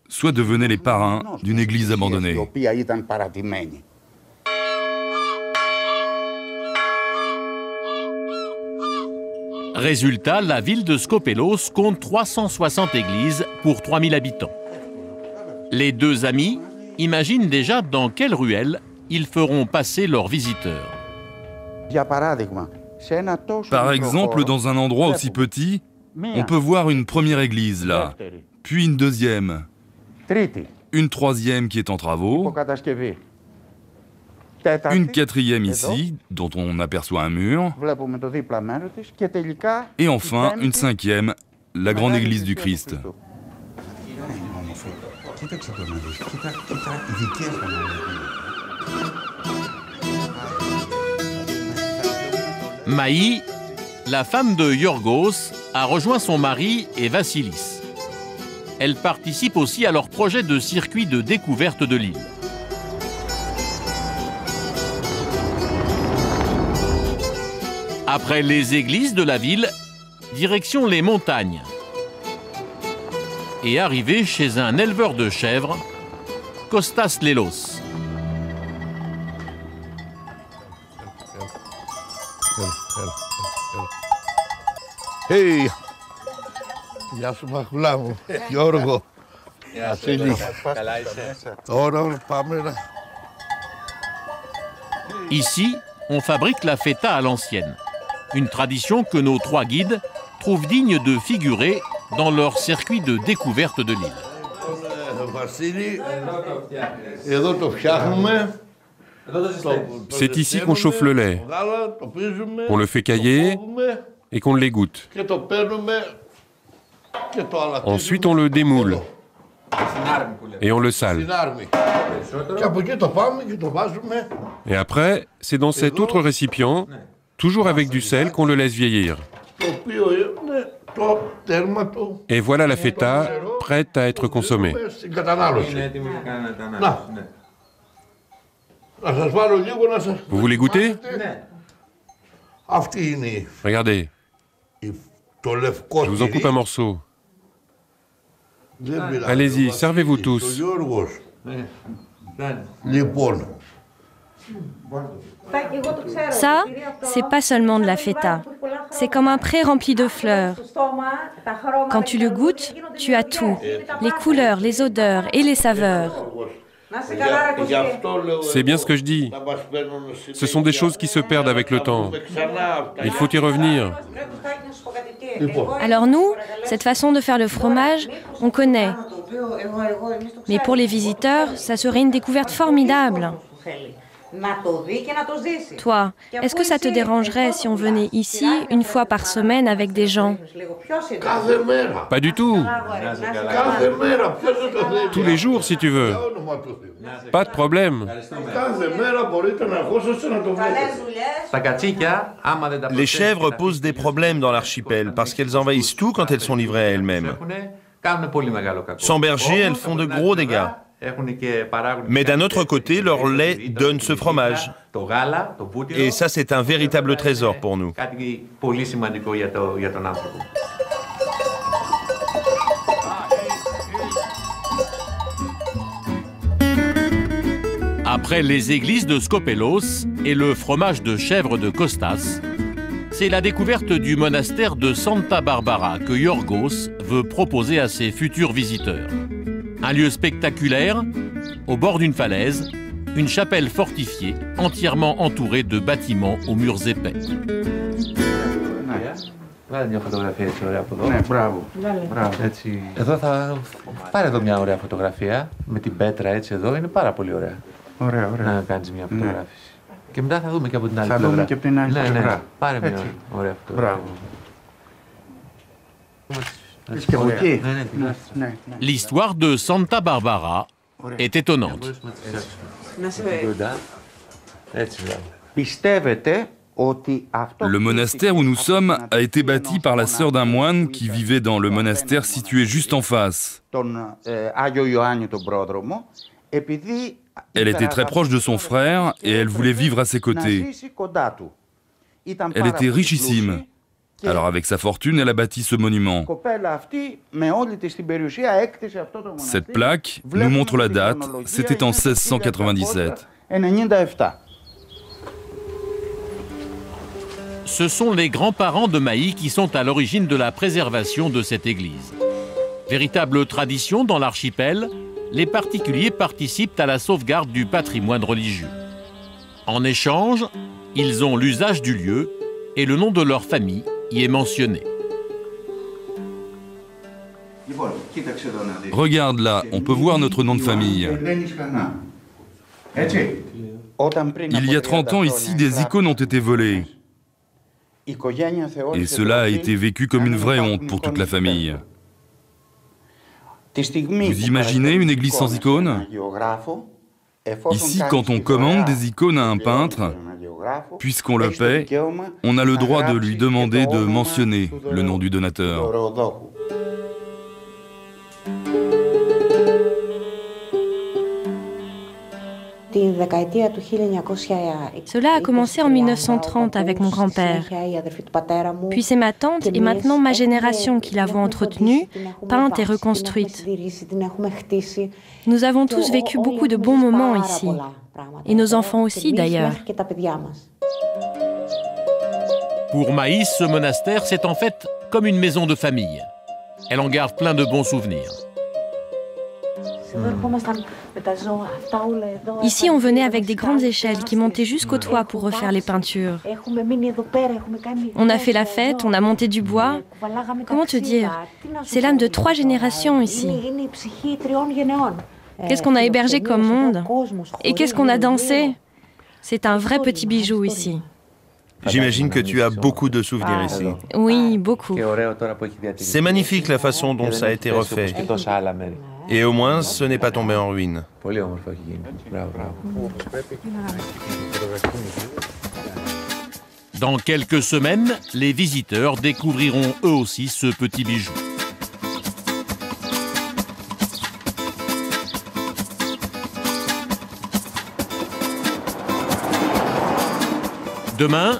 soit devenaient les parrains d'une église abandonnée. Résultat, la ville de Skopelos compte 360 églises pour 3000 habitants. Les deux amis imaginent déjà dans quelle ruelle ils feront passer leurs visiteurs. Par exemple, dans un endroit aussi petit, on peut voir une première église là, puis une deuxième, une troisième qui est en travaux, une quatrième ici, dont on aperçoit un mur, et enfin une cinquième, la grande église du Christ. Maï, la femme de Yorgos, a rejoint son mari et Vassilis. Elle participe aussi à leur projet de circuit de découverte de l'île. Après les églises de la ville, direction les montagnes. Et arrivé chez un éleveur de chèvres, Kostas Lelos. Hey! Γεια σου Μαχουλά μου, Γιώργο. Βασίλη. Τώρα πάμε να... Ici, on fabrique la feta à l'ancienne, une tradition que nos trois guides trouvent digne de figurer dans leur circuit de découverte de l'île. C'est ici qu'on chauffe le lait, on le fait cailler et qu'on l'égoutte. Ensuite, on le démoule et on le sale. Et après, c'est dans cet autre récipient, toujours avec du sel, qu'on le laisse vieillir. Et voilà la feta prête à être consommée. Vous voulez goûter? Regardez. Je vous en coupe un morceau. Allez-y, servez-vous tous. Ça, c'est pas seulement de la feta. C'est comme un pré rempli de fleurs. Quand tu le goûtes, tu as tout. Les couleurs, les odeurs et les saveurs. C'est bien ce que je dis. Ce sont des choses qui se perdent avec le temps. Il faut y revenir. Alors nous, cette façon de faire le fromage, on connaît. Mais pour les visiteurs, ça serait une découverte formidable. Toi, est-ce que ça te dérangerait si on venait ici une fois par semaine avec des gens? Pas du tout. Tous les jours, si tu veux. Pas de problème. Les chèvres posent des problèmes dans l'archipel parce qu'elles envahissent tout quand elles sont livrées à elles-mêmes. Sans berger, elles font de gros dégâts. Mais d'un autre côté, leur lait donne ce fromage. Et ça, c'est un véritable trésor pour nous. Après les églises de Skopelos et le fromage de chèvre de Kostas, c'est la découverte du monastère de Santa Barbara que Yorgos veut proposer à ses futurs visiteurs. Un lieu spectaculaire, au bord d'une falaise, une chapelle fortifiée, entièrement entourée de bâtiments aux murs épais. Βάλε μια φωτογραφία έτσι ωραία από εδώ. Ναι, μπράβο. Έτσι. Εδώ θα πάρε εδώ μια ωραία φωτογραφία με την πέτρα έτσι εδώ. Είναι πάρα πολύ ωραία. Ωραία, ωραία. Να κάνεις μια φωτογράφηση. Και μετά θα δούμε και από την άλλη πλευρά. Θα δούμε και από την άλλη πλευρά. Ναι, πάρε μια ωραία φωτογραφία. L'histoire de Santa Barbara est étonnante. Le monastère où nous sommes a été bâti par la sœur d'un moine qui vivait dans le monastère situé juste en face. Elle était très proche de son frère et elle voulait vivre à ses côtés. Elle était richissime. Alors avec sa fortune, elle a bâti ce monument. Cette plaque nous montre la date, c'était en 1697. Ce sont les grands-parents de Maï qui sont à l'origine de la préservation de cette église. Véritable tradition dans l'archipel, les particuliers participent à la sauvegarde du patrimoine religieux. En échange, ils ont l'usage du lieu et le nom de leur famille y est mentionné. Regarde là, on peut voir notre nom de famille. Il y a 30 ans ici, des icônes ont été volées. Et cela a été vécu comme une vraie honte pour toute la famille. Vous imaginez une église sans icône? Ici, quand on commande des icônes à un peintre, puisqu'on le paie, on a le droit de lui demander de mentionner le nom du donateur. Cela a commencé en 1930 avec mon grand-père. Puis c'est ma tante et maintenant ma génération qui l'avons entretenue, peinte et reconstruite. Nous avons tous vécu beaucoup de bons moments ici. Et nos enfants aussi d'ailleurs. Pour Maïs, ce monastère, c'est en fait comme une maison de famille. Elle en garde plein de bons souvenirs. Ici, on venait avec des grandes échelles qui montaient jusqu'au toit pour refaire les peintures. On a fait la fête, on a monté du bois. Comment te dire? C'est l'âme de 3 générations ici. Qu'est-ce qu'on a hébergé comme monde? Et qu'est-ce qu'on a dansé? C'est un vrai petit bijou ici. J'imagine que tu as beaucoup de souvenirs ici. Oui, beaucoup. C'est magnifique la façon dont ça a été refait. Et au moins, ce n'est pas tombé en ruine. Dans quelques semaines, les visiteurs découvriront eux aussi ce petit bijou. Demain,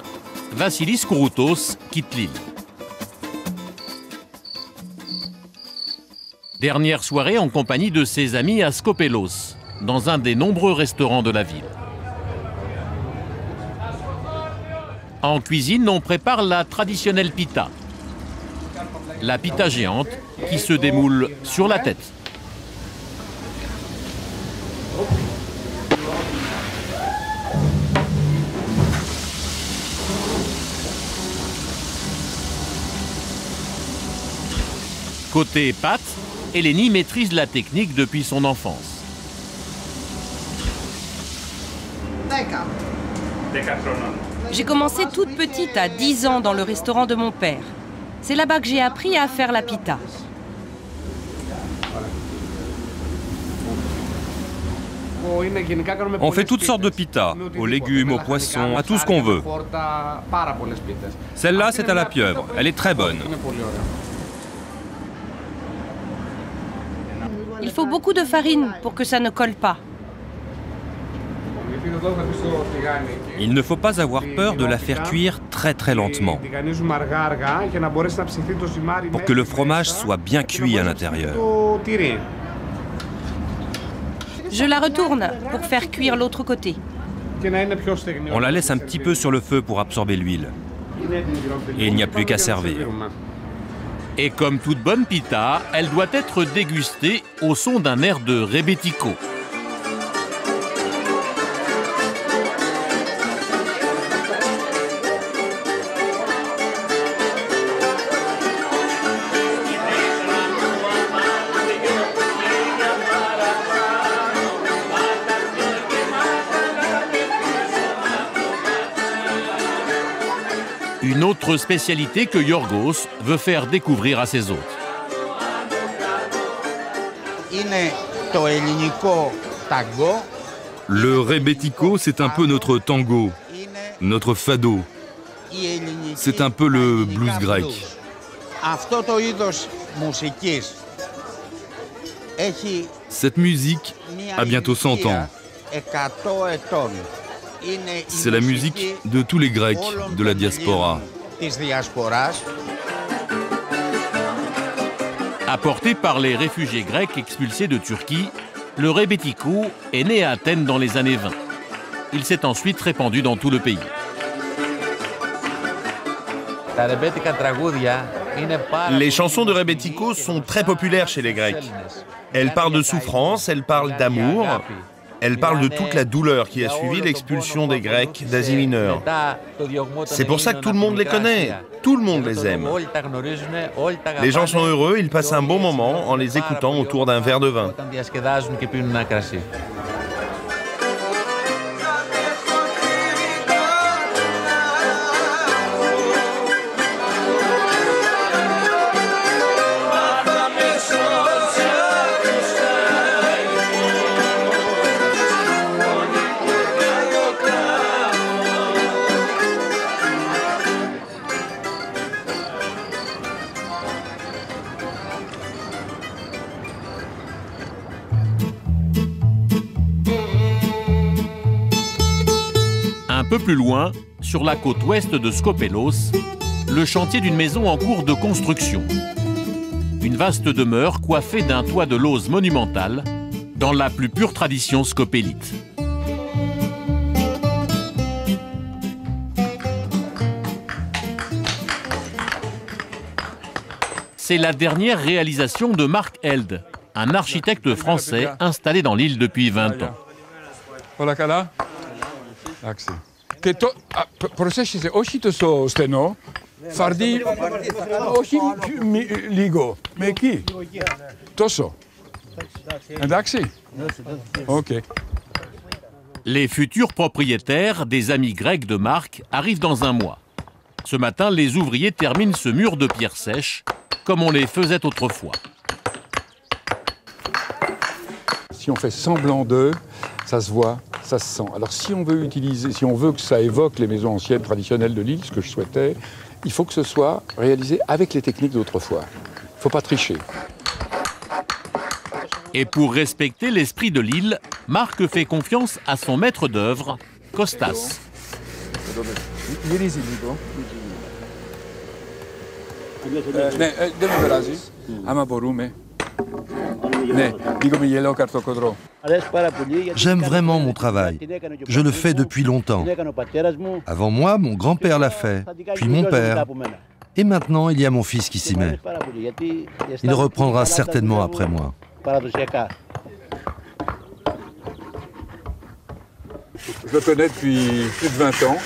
Vassilis Kouroutos quitte l'île. Dernière soirée en compagnie de ses amis à Skopelos, dans un des nombreux restaurants de la ville. En cuisine, on prépare la traditionnelle pita. La pita géante qui se démoule sur la tête. Côté pâtes, Eleni maîtrise la technique depuis son enfance. J'ai commencé toute petite, à 10 ans, dans le restaurant de mon père. C'est là-bas que j'ai appris à faire la pita. On fait toutes sortes de pita, aux légumes, aux poissons, à tout ce qu'on veut. Celle-là, c'est à la pieuvre. Elle est très bonne. Il faut beaucoup de farine pour que ça ne colle pas. Il ne faut pas avoir peur de la faire cuire très très lentement, pour que le fromage soit bien cuit à l'intérieur. Je la retourne pour faire cuire l'autre côté. On la laisse un petit peu sur le feu pour absorber l'huile. Et il n'y a plus qu'à servir. Et comme toute bonne pita, elle doit être dégustée au son d'un air de rebetiko. Une autre spécialité que Yorgos veut faire découvrir à ses hôtes. Le rebetiko, c'est un peu notre tango, notre fado. C'est un peu le blues grec. Cette musique a bientôt 100 ans. C'est la musique de tous les Grecs de la diaspora. Apporté par les réfugiés grecs expulsés de Turquie, le rebetiko est né à Athènes dans les années 20. Il s'est ensuite répandu dans tout le pays. Les chansons de rebetiko sont très populaires chez les Grecs. Elles parlent de souffrance, elles parlent d'amour. Elle parle de toute la douleur qui a suivi l'expulsion des Grecs d'Asie mineure. C'est pour ça que tout le monde les connaît, tout le monde les aime. Les gens sont heureux, ils passent un bon moment en les écoutant autour d'un verre de vin. Un peu plus loin, sur la côte ouest de Skopelos, le chantier d'une maison en cours de construction. Une vaste demeure coiffée d'un toit de lauze monumental, dans la plus pure tradition skopélite. C'est la dernière réalisation de Marc Held, un architecte français installé dans l'île depuis 20 ans. Les futurs propriétaires, des amis grecs de Marc, arrivent dans un mois. Ce matin, les ouvriers terminent ce mur de pierre sèche, comme on les faisait autrefois. Si on fait semblant d'eux, ça se voit, ça se sent. Alors si on veut que ça évoque les maisons anciennes traditionnelles de l'île, ce que je souhaitais, il faut que ce soit réalisé avec les techniques d'autrefois. Il ne faut pas tricher. Et pour respecter l'esprit de l'île, Marc fait confiance à son maître d'œuvre, Kostas. J'aime vraiment mon travail. Je le fais depuis longtemps. Avant moi, mon grand-père l'a fait, puis mon père. Et maintenant, il y a mon fils qui s'y met. Il reprendra certainement après moi. Je le connais depuis plus de 20 ans.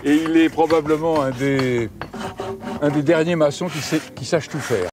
Et il est probablement un des derniers maçons qui sache tout faire.